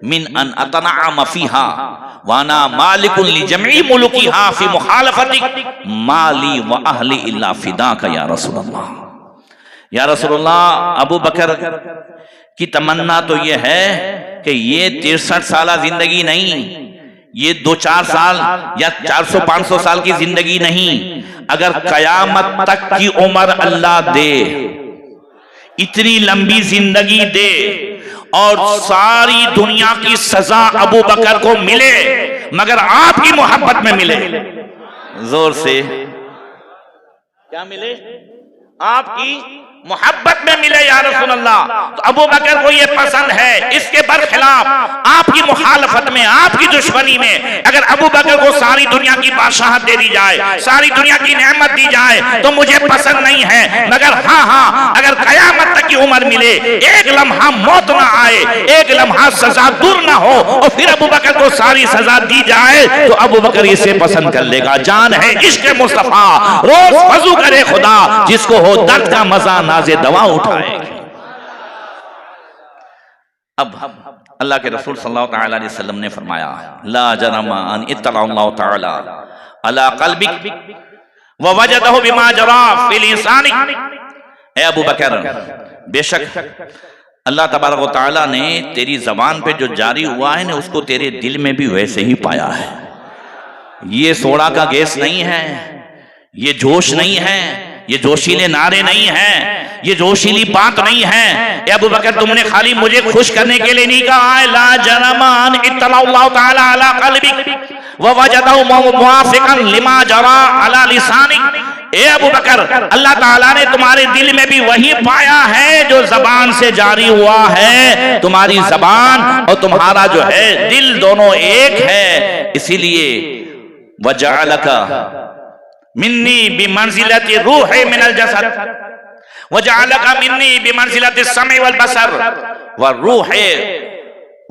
मिन अन अतनअम फीहा वाना मालिकुन लिजमी मुल्किहा फी मुखालफतिक माली व अहली इल्ला फिदाका या रसूल अल्लाह। या रसूल अल्लाह, अबू बकर की तमन्ना तो ये है कि ये 63 साल जिंदगी नहीं, ये 2-4 साल या 400-500 साल की जिंदगी नहीं, अगर कयामत तक की उम्र अल्लाह दे, इतनी लंबी जिंदगी दे और सारी दुनिया की सजा अबू बकर को मिले मगर आपकी मोहब्बत में मिले। जोर से क्या मिले? आपकी मोहब्बत में मिले या रसूल अल्लाह। तो अबू बकर को ये पसंद है, इसके बरखिलाफ आपकी मुखालफत में, आपकी दुश्मनी में अगर अबू बकर को सारी दुनिया की बादशाहत दे दी जाए, सारी दुनिया की नेमत दी जाए तो मुझे पसंद नहीं है, मगर हाँ अगर कयामत तक की उम्र मिले, एक लम्हा मौत ना आए, एक लम्हा सजा दूर ना हो और फिर अबू बकर को सारी सजा दी जाए तो अबू बकर इसे पसंद कर लेगा। जान है इश्क मुस्तफा, रोज वजू करे खुदा, जिसको हो दर्द का मजा नाज़े दवा उठाए। अब अल्लाह के रसूल सल्लल्लाहु अलैहि वसल्लम ने फरमाया, ला जरमा अन इत्तलाअल्लाहु तआला अला क़ल्बिक व वजदहु बिमा जरा फिल इंसानी। ए अबू बकर, बेशक अल्लाह तबारक व तआला ने तेरी जबान पे जो जारी हुआ है ना, उसको तेरे दिल में भी वैसे ही पाया है। ये सोडा का गैस नहीं है, ये जोश नहीं है, ये जोशीले नारे नहीं हैं, ये जोशीली बात नहीं है। ए अबू बकर, तुमने खाली मुझे खुश करने के लिए नहीं कहा है, ला जरमान इत्तलाअल्लाहु तआला अला क़ल्बिक व वजदहु मुवाफ़िक़न लिमा जरा अला लिसानिक। ए अबू बकर, अल्लाह ताला ने तुम्हारे दिल में भी वही पाया है जो जबान से जारी हुआ है। तुम्हारी जबान और तुम्हारा जो है दिल दोनों एक है। इसीलिए वजअलका मिन्नी बिमंजिलति रूहि मिनल जसद वजअलका मिन्नी बिमंजिलति समय वल बसर व रूहि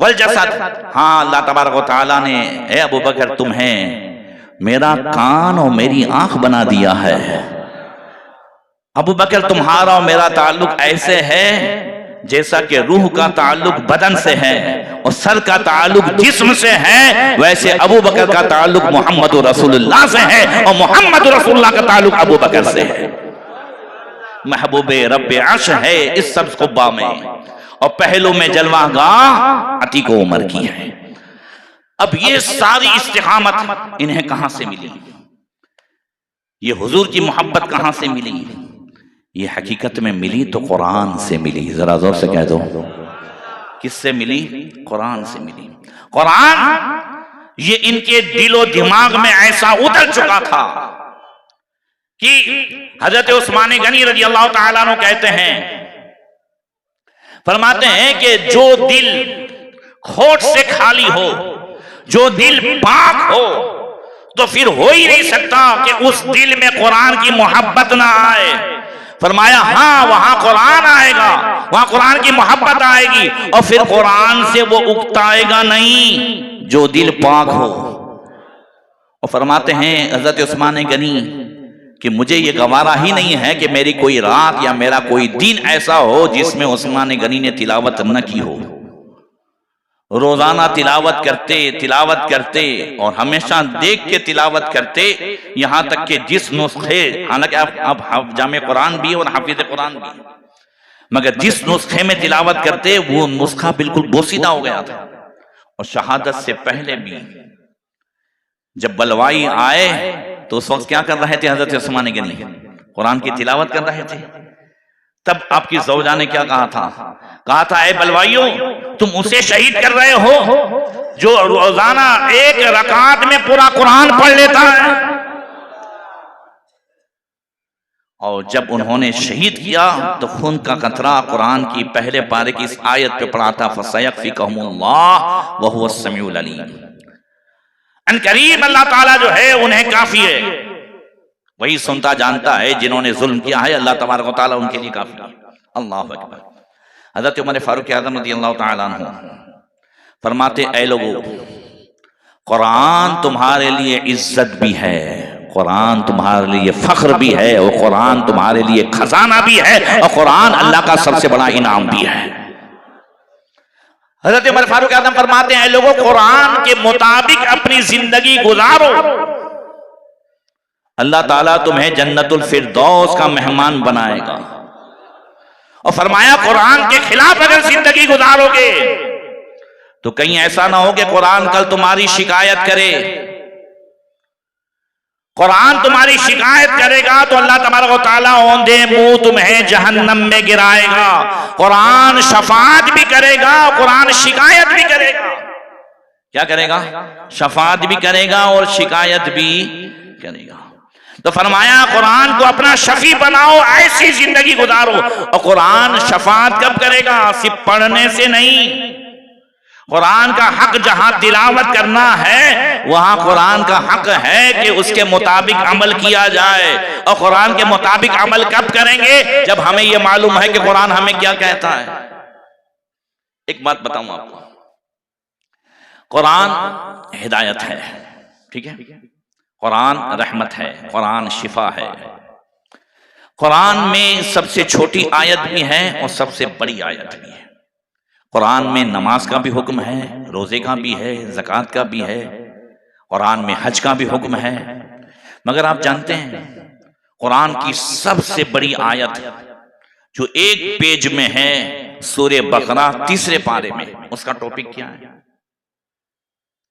वल जसद। हाँ, अल्लाह तबारक व तआला ने, ए अबू बकर, तुम्हें मेरा कान और मेरी आंख बना दिया है। अबू बकर, तुम्हारा और मेरा ताल्लुक ऐसे है जैसा कि रूह का ताल्लुक बदन से है और सर का ताल्लुक जिस्म से है, वैसे अबू बकर का ताल्लुक मोहम्मद रसूलुल्लाह से है और मोहम्मद रसूलुल्लाह का ताल्लुक अबू बकर से है। महबूबे रब्बे अर्श है इस सब्ज़ कुब्बा में और पहलू में जलवागाह अतीक उमर की है। अब ये सारी इस्तिकामत इन्हें कहां से मिली? ये हुजूर की मोहब्बत कहां से मिली? ये हकीकत में मिली तो कुरान से मिली। जरा जोर से कह दो, किससे मिली? कुरान से मिली। कुरान ये इनके दिलो दिमाग में ऐसा उतर चुका था कि हजरत उस्मान गनी रजी अल्लाह तआला अन्हु कहते हैं, फरमाते हैं कि जो दिल खोट से खाली हो, जो दिल पाक हो, तो फिर हो ही नहीं सकता कि उस दिल में कुरान की मोहब्बत ना आए। फरमाया, हाँ, वहां कुरान आएगा, वहां कुरान की मोहब्बत आएगी और फिर कुरान से वो उकताएगा नहीं जो दिल पाक हो। और फरमाते हैं हजरत उस्मान गनी कि मुझे ये गवारा ही नहीं है कि मेरी कोई रात या मेरा कोई दिन ऐसा हो जिसमें उस्मान गनी ने तिलावत न की हो। रोजाना तिलावत करते और हमेशा देख के तिलावत करते, यहां तक कि जिस नुस्खे, हालांकि अब जामे कुरान भी और हाफिज कुरान भी, मगर जिस नुस्खे में तिलावत करते वो नुस्खा बिल्कुल बोसीदा हो गया था। और शहादत से पहले भी जब बलवाई आए तो उस वक्त क्या कर रहे थे हजरत उस्मान गनी? कुरान की तिलावत कर रहे थे। तब आपकी ज़ौजा ने क्या कहा था, ऐ बलवाइयों, तुम उसे शहीद कर रहे हो जो रोजाना एक रकात में पूरा कुरान पढ़ लेता है। और जब उन्होंने शहीद किया तो खून का कतरा कुरान की पहले पारे की इस आयत पे पढ़ा था, फसयकफिकहुमुल्लाह व हुवस समीउल अलीम। अन करीम अल्लाह ताला जो है उन्हें काफी है, वही सुनता जानता है। जिन्होंने जुल्म किया है अल्लाह तबारक व तआला उनके लिए काफी है। अल्लाहु अकबर। हज़रत उमर फारूक आज़म रज़ियल्लाहु तआला अन्हु फरमाते, ऐ लोगों, कुरान तुम्हारे लिए इज्जत भी है, कुरान तुम्हारे लिए फख्र भी है और कुरान तुम्हारे लिए खजाना भी है और कुरान अल्लाह का सबसे बड़ा इनाम भी है। हज़रत उमर फारूक आज़म फरमाते हैं, लोगों, कुरान के मुताबिक अपनी जिंदगी गुजारो, अल्लाह ताला तुम्हें जन्नतुल फिरदौस का मेहमान बनाएगा। और फरमाया, कुरान के खिलाफ अगर जिंदगी गुजारोगे तो कहीं ऐसा ना हो कि कुरान कल तुम्हारी शिकायत करे। कुरान तुम्हारी शिकायत करेगा तो अल्लाह तबारक व तआला औंधे मुंह तुम्हें जहन्नम में गिराएगा। कुरान शफाअत भी करेगा, कुरान शिकायत भी करेगा। क्या करेगा? शफाअत भी करेगा और शिकायत भी करेगा। तो फरमाया कुरान को अपना शफी बनाओ, ऐसी जिंदगी गुजारो। और कुरान शफात कब करेगा? सिर्फ पढ़ने से नहीं। कुरान का हक जहां तिलावत करना है वहां कुरान का हक है कि उसके मुताबिक अमल किया जाए। और कुरान के मुताबिक अमल कब करेंगे? जब हमें यह मालूम है कि कुरान हमें क्या कहता है। एक बात बताऊं आपको, कुरान हिदायत है, ठीक है, कुरान रहमत है, कुरान शिफा है। कुरान में सबसे छोटी आयत भी है और सबसे बड़ी आयत भी है। कुरान में नमाज का भी हुक्म है, रोजे का भी है, ज़कात का भी है, कुरान में हज का भी हुक्म है। मगर आप जानते हैं कुरान की सबसे बड़ी आयत जो एक पेज में है सूरे बकरा 3 पारे में, उसका टॉपिक क्या है?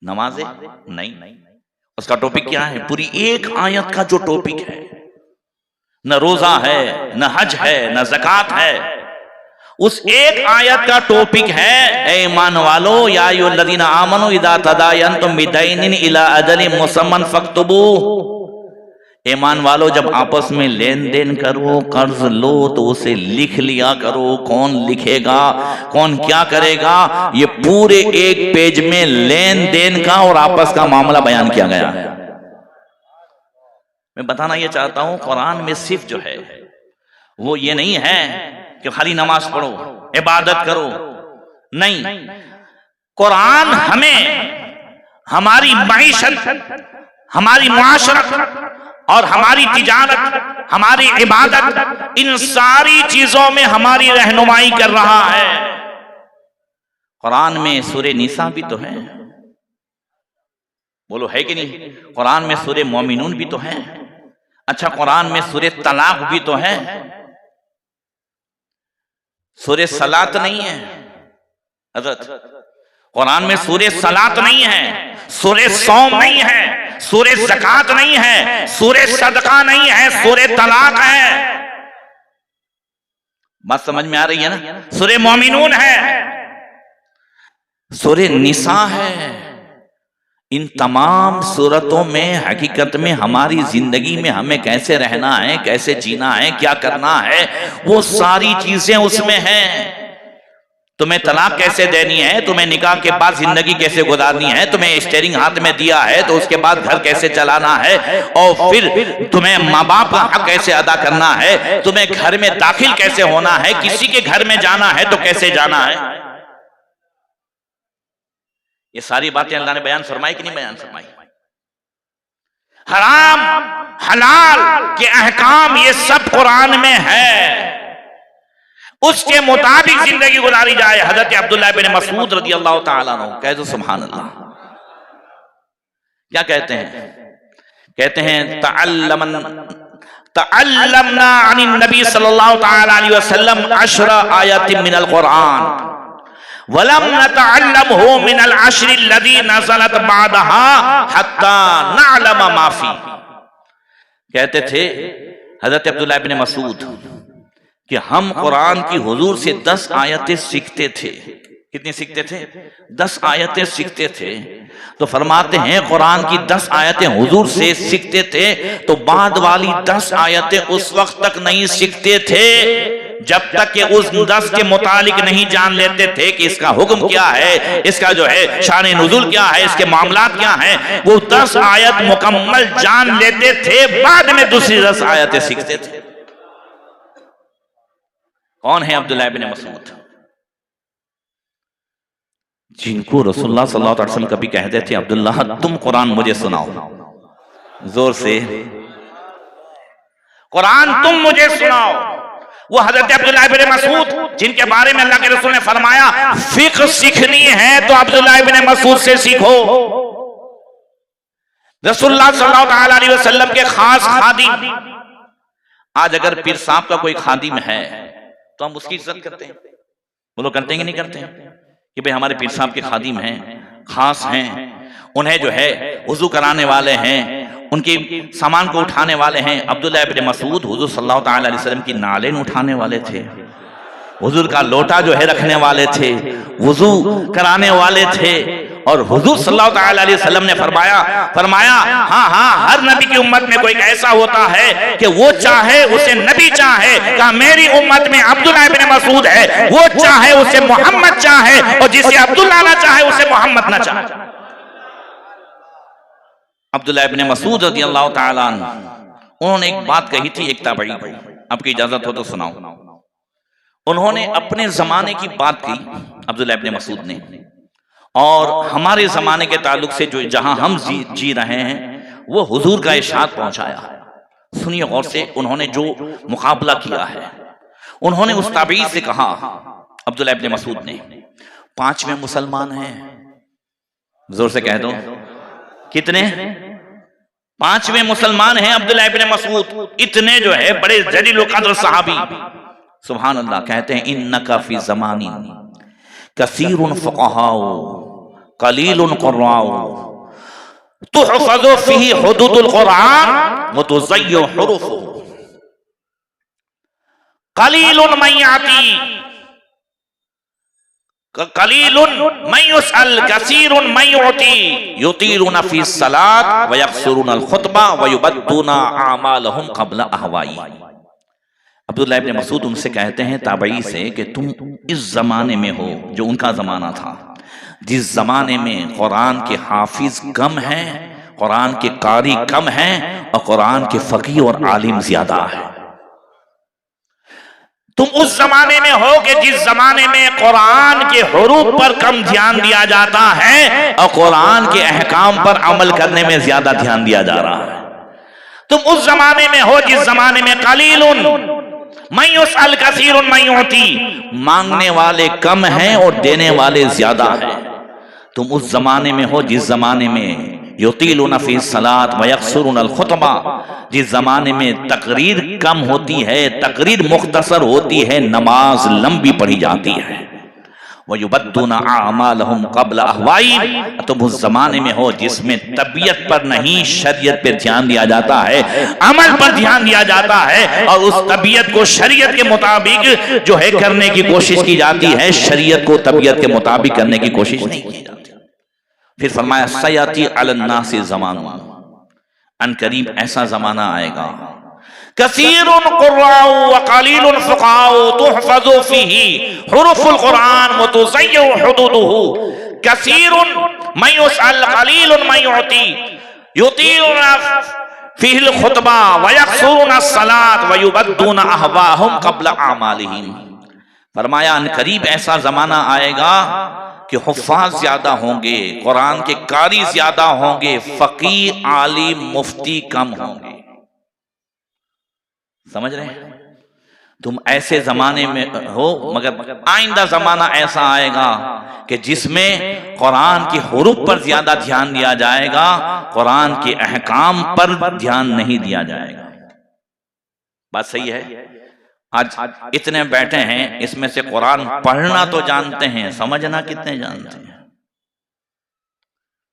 नमाज नहीं, उसका टॉपिक क्या है? पूरी एक आयत का जो टॉपिक है, न रोजा है, न हज है, न ज़कात है, उस एक आयत का टॉपिक है ए ईमान वालो या अय्युहल्लज़ीना आमनू इज़ा तदायनतुम बिदैनिन इला अजलिन मुसम्मन फक्तुबू। ईमान वालो जब आपस में लेन देन करो, कर्ज लो तो उसे लिख लिया करो। कौन लिखेगा, कौन क्या करेगा, ये पूरे एक पेज में लेन देन का और आपस का मामला बयान किया गया है। मैं बताना ये चाहता हूं कुरान में सिर्फ जो है वो ये नहीं है कि खाली नमाज पढ़ो, इबादत करो, नहीं। कुरान हमें हमारी मईशत, हमारी मुआशरत और हमारी तिजारत, हमारी इबादत, इन सारी चीजों में हमारी रहनुमाई कर रहा है। कुरान में सूरे निसा भी तो है, बोलो है कि नहीं? कुरान में सूरे मोमिनून भी तो है। अच्छा, कुरान में सूरे तलाक भी तो है। सूरे सलात नहीं है हजरत, कुरान में सूरे सलात नहीं है, सूरे सौम नहीं है, सूरे ज़कात नहीं है, सूरे सदका नहीं है, सूरे तलाक है। बात समझ में आ रही है ना? सूरे मोमिनून है, सूरे निसा है। इन तमाम सूरतों में हकीकत में हमारी जिंदगी में हमें कैसे रहना है, कैसे जीना है, क्या करना है, वो सारी चीजें उसमें हैं। तुम्हें तलाक कैसे देनी है, तुम्हें निकाह के बाद जिंदगी कैसे गुजारनी है, तुम्हें स्टीयरिंग हाथ में दिया है तो उसके बाद घर कैसे चलाना है, और फिर तुम्हें माँ बाप का हक कैसे अदा करना है, तुम्हें घर में दाखिल कैसे होना है, किसी के घर में जाना है तो कैसे जाना है। ये सारी बातें अल्लाह ने बयान फरमाई कि नहीं बयान फरमाई? हराम हलाल के अहकाम ये सब कुरान में है, उसके मुताबिक जिंदगी गुजारी जाए। हजरत अब्दुल्लाह बिन मसूद रज़ी अल्लाह ताला अन्हु, कह दो सुभान अल्लाह, क्या कहते हैं? कहते हैं तअल्लमना अनिन नबी सल्लल्लाहु ताला अलैहि वसल्लम 10 आयतिन मिनल कुरान वलम नतअल्लमहु मिनल अश्रि लज़ी नज़लत बादहा हत्ता नअलम मा फी। कहते थे हजरत अब्दुल्लाह बिन मसूद कि हम कुरान की हुजूर से 10 आयतें सीखते थे। कितनी सीखते थे? 10 आयतें सीखते थे। तो फरमाते हैं कुरान की 10 आयतें हुजूर से सीखते थे तो बाद वाली 10 आयतें उस वक्त तक नहीं सीखते थे जब तक कि उस 10 के मुतालिक नहीं जान लेते थे कि इसका हुक्म क्या है, इसका जो है शान नुज़ुल क्या है, इसके मामलात क्या हैं। वो 10 आयत मुकम्मल जान लेते थे, बाद में दूसरी 10 आयतें सीखते थे। कौन है अब्दुल्लाह इब्न मसूद, जिनको रसूलुल्लाह सल्लल्लाहु अलैहि वसल्लम कभी कहते थे अब्दुल्लाह तुम कुरान मुझे सुनाओ, जोर से कुरान तुम मुझे सुनाओ। वो हजरत अब्दुल्लाह इब्न मसूद जिनके बारे में अल्लाह के रसूल ने फरमाया फिक्र सीखनी है तो अब्दुल्लाह इब्न मसूद से सीखो। रसूलुल्लाह सल्लल्लाहु अलैहि वसल्लम के खास खादिम, आज अगर पीर साहब का कोई खादिम है तो हम उसकी इज्जत करते हैं, बोलो करते हैं कि नहीं करते हैं? कि भाई हमारे पीर साहब के खादिम हैं, खास हैं, उन्हें जो है वुजू कराने वाले हैं, उनके सामान को उठाने वाले हैं। अब्दुल्लाह इब्न मसूद हुजूर सल्लल्लाहु अलैहि वसल्लम की नालेन उठाने वाले थे, हुजूर का लोटा जो है रखने वाले थे, वुजू कराने वाले थे, और हुजूर सल्लल्लाहु अलैहि वसल्लम ने फरमाया हाँ हाँ, हर नबी की उम्मत में कोई ऐसा होता है कि वो चाहे उसे नबी चाहे, कहा मेरी उम्मत में अब्दुल्लाह इब्न मसूद है, वो चाहे उसे मोहम्मद चाहे, और जिसे अब्दुल्लाह ना चाहे उसे मोहम्मद ना चाहे। अब्दुल्लाह इब्न मसूद रज़ियल्लाहु ताला अन्हु, उन्होंने एक बात कही थी एक ताबई को, आपकी इजाजत हो तो सुनाऊं। उन्होंने अपने जमाने की बात की अब्दुल्लाह इब्न मसूद ने, और हमारे जमाने के ताल्लुक से जो जहां हम जी रहे हैं वो हुजूर का इरशाद पहुंचाया। सुनिए गौर से, उन्होंने जो मुकाबला किया है, उन्होंने उस ताबई से कहा, अब्दुल्लाह इब्न मसूद ने, 5वें मुसलमान हैं। जोर से कह दो, कितने? 5वें मुसलमान हैं अब्दुल्लाह इब्न मसूद। इतने जो है बड़े जलील क़द्र सहाबी, सुभान अल्लाह। कहते हैं इन्नका फी ज़मानी कसीरुन फ़ुक़हाओ क़लीलुन क़ुर्राओ तुहफ़ज़ु फ़ीही हुदूदुल क़ुरआन व तुज़य्यु हुरूफ़ुहु क़लीलुन मन याती क़लीलुन मन युसअल कसीरुन मन युती युतीलुना फ़ी सलात व यक़्सुरुना अल ख़ुतबा व युबद्दूना आमालहुम क़ब्ला अहवाई। अब्दुल्लाह इब्न मसूद उनसे कहते हैं ताबई से कि तुम इस जमाने में हो, जो उनका जमाना था, जिस जमाने में कुरान के हाफिज कम हैं, कुरान के कारी कम हैं और कुरान के फकीह और आलिम ज्यादा है। तुम उस जमाने में हो कि जिस जमाने में कुरान के हुरूफ पर कम ध्यान दिया जाता है और कुरान के अहकाम पर अमल करने में ज्यादा ध्यान दिया जा रहा है। तुम उस जमाने में हो जिस जमाने में कलीलुन मन युसअल कसीरुन मन युती, मांगने वाले कम हैं और देने वाले ज्यादा हैं। तुम उस जमाने में हो जिस जमाने में युतीलुना फी सलात व यक़्सुरुना अल ख़ुतबा, जिस जमाने में तकरीर कम होती है, तकरीर मुख्तसर होती है, नमाज लंबी पढ़ी जाती है। व युबद्दूना आमालहुम क़ब्ला अहवाई, तुम उस जमाने में हो जिसमें तबीयत पर नहीं शरीयत पर ध्यान दिया जाता है, अमल पर ध्यान दिया जाता है, और उस तबीयत को शरीयत के मुताबिक जो है करने की कोशिश की जाती है, शरीयत को तबीयत के मुताबिक करने की कोशिश नहीं की जाती। फिर फरमाया सयाती अलन नास ज़मानुन, अनकरीब ऐसा जमाना आएगा, कसीरुन क़ुर्राउ व क़लीलुन फ़ुक़हाउ तुहफ़ज़ु फ़ीही हुरूफ़ुल क़ुरआन व तुज़य्यु हुदूदुहु कसीरुन मन युसअल क़लीलुन मन युती युतीलुना फ़ीहिल ख़ुतबा व यक़्सुरुना अस्सलात व युबद्दूना अहवाहुम क़ब्ला आमालिहिम। फरमाया अनकरीब ऐसा जमाना आएगा कि हुफ़्फ़ाज़ ज्यादा होंगे, कुरान के कारी ज्यादा होंगे, फ़क़ीह आलिम मुफ्ती कम होंगे। समझ रहे हैं? तुम ऐसे जमाने में हो, मगर आइंदा जमाना ऐसा आएगा कि जिसमें कुरान के हुरूफ पर ज्यादा ध्यान दिया जाएगा, कुरान के अहकाम पर ध्यान नहीं दिया जाएगा। बात सही है? आज इतने बैठे हैं, इसमें से कुरान पढ़ना तो जानते हैं, समझना कितने जानते हैं?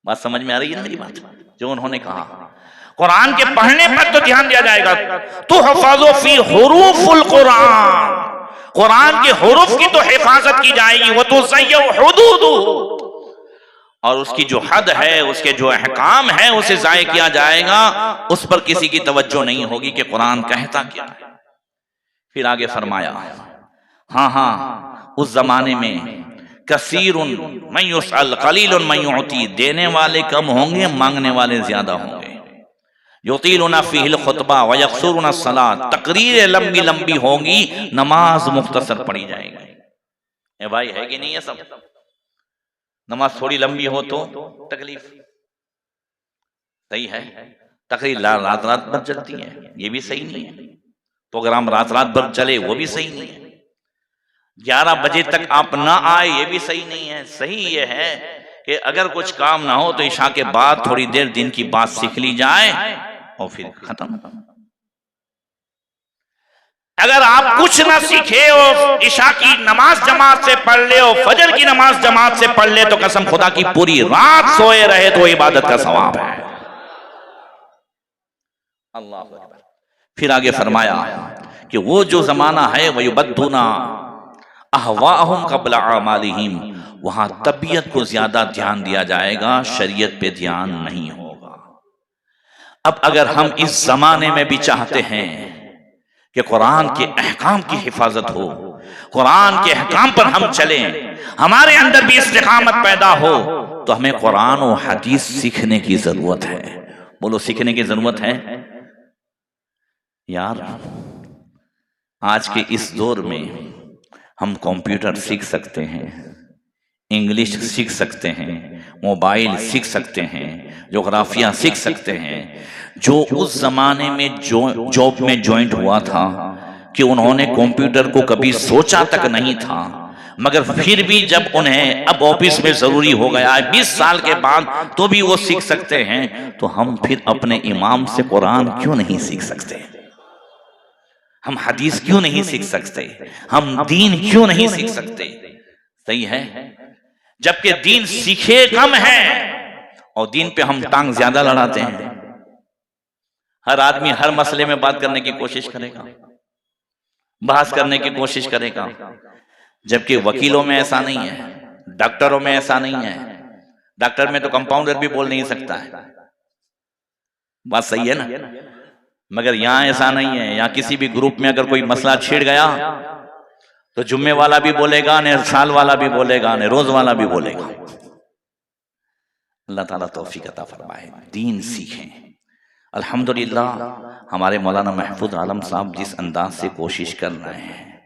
बात समझ में आ रही है मेरी बात? जो उन्होंने कहा कुरान के पढ़ने पर तो ध्यान दिया जाएगा, तुहफ़ज़ु फ़ी हुरूफ़ुल क़ुरआन, कुरान के हुरूफ की तो हिफाजत की जाएगी, वो तुज़य्यु हुदूदुहु, और उसकी जो हद है, उसके जो अहकाम है, उसे ज़ाय किया जाएगा, उस पर किसी की तवज्जो नहीं होगी कि कुरान कहता क्या है। फिर आगे फरमाया हाँ हाँ, उस जमाने में कसीरुन मन युसअल क़लीलुन मन युती, देने वाले कम होंगे, मांगने वाले ज्यादा होंगे। युतीलुना फ़ीहिल ख़ुतबा व यक़्सुरुना अस्सलात, तकरीरें लंबी लंबी होंगी, नमाज मुख्तसर पढ़ी जाएगी। ए भाई, है कि नहीं है? सब नमाज थोड़ी लंबी हो तो तकलीफ, सही है? तकरीर रात रात भर चलती है, ये भी सही नहीं है। प्रोग्राम रात रात भर चले, वो भी सही नहीं है। 11 बजे तक आप ना आए, ये भी सही नहीं है। सही ये है कि अगर कुछ काम ना हो तो इशा के बाद थोड़ी देर दिन की बात सीख ली जाए और फिर खत्म। अगर आप कुछ ना सीखे और इशा की नमाज जमात से पढ़ ले और फजर की नमाज जमात से पढ़ ले, तो कसम खुदा की पूरी रात सोए रहे तो इबादत का सवाब है। अल्लाह अकबर। फिर आगे फरमाया कि वो जो जमाना है, वह युबद्दूना अहवाहुम क़ब्ला आमालिहिम, वहां तबीयत को ज्यादा ध्यान दिया जाएगा, शरीयत पे ध्यान नहीं होगा। अब अगर हम इस जमाने में भी चाहते हैं कि कुरान के अहकाम की हिफाजत हो, कुरान के अहकाम पर हम चलें, हमारे अंदर भी इस्तिकामत पैदा हो, तो हमें कुरान और हदीस सीखने की जरूरत है। बोलो, सीखने की जरूरत है यार। आज के इस दौर में हम कंप्यूटर सीख सकते हैं, इंग्लिश सीख सकते हैं, मोबाइल सीख सकते हैं, ज्योग्राफिया सीख सकते हैं। जो उस जमाने में जॉब में ज्वाइंट हुआ था कि उन्होंने कंप्यूटर को कभी सोचा तक नहीं था, मगर फिर भी जब उन्हें अब ऑफिस में जरूरी हो गया है 20 साल के बाद तो भी वो सीख सकते हैं, तो हम फिर अपने इमाम से कुरान क्यों नहीं सीख सकते? हम हदीस क्यों नहीं सीख सकते? हम दीन क्यों नहीं सीख सकते? सही है, जबकि दीन सीखे कम है और दीन पे हम टांग ज्यादा लड़ाते हैं। हर आदमी हर मसले में बात करने की कोशिश करेगा, बहस करने की कोशिश करेगा, जबकि वकीलों में ऐसा नहीं है, डॉक्टरों में ऐसा नहीं है। डॉक्टर में तो कंपाउंडर भी बोल नहीं सकता है, बात सही है ना? मगर यहां ऐसा नहीं है। यहां किसी भी ग्रुप में अगर कोई मसला छिड़ गया तो जुम्मे वाला भी बोलेगा, ने साल वाला भी बोलेगा, ने रोज वाला भी बोलेगा। अल्लाह ताला तौफीक अता फरमाए, दीन सीखें। अल्हम्दुलिल्लाह हमारे मौलाना महफूज आलम साहब जिस अंदाज से कोशिश कर रहे हैं,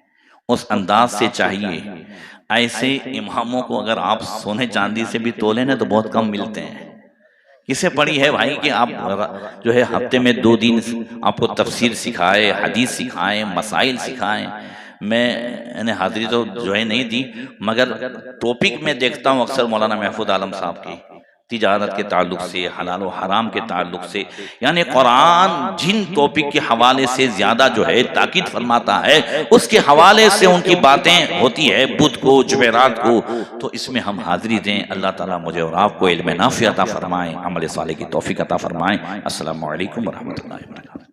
उस अंदाज से चाहिए। ऐसे इमामों को अगर आप सोने चांदी से भी तोले ना तो बहुत कम मिलते हैं। किसे पड़ी है भाई कि आप जो है हफ्ते में 2 दिन आपको तफसीर सिखाए, हदीस सिखाएं, मसाइल सिखाएं। मैंने हाजिरी तो जो है नहीं दी, मगर टॉपिक में देखता हूँ अक्सर मौलाना महफूज आलम साहब की तिजारत के ताल्लुक से, हलाल और हराम के ताल्लुक से, यानी कुरान जिन टॉपिक के हवाले से ज्यादा जो है ताकीद फरमाता है उसके हवाले से उनकी बातें होती है बुध को, जुमेरात को। तो इसमें हम हाजिरी दें। अल्लाह ताला मुझे और आपको इल्म नाफ़ी अता फरमाए, अमल साले की तौफीक अता फरमाए। अस्सलामु अलैकुम व रहमतुल्लाहि व बरकातहू।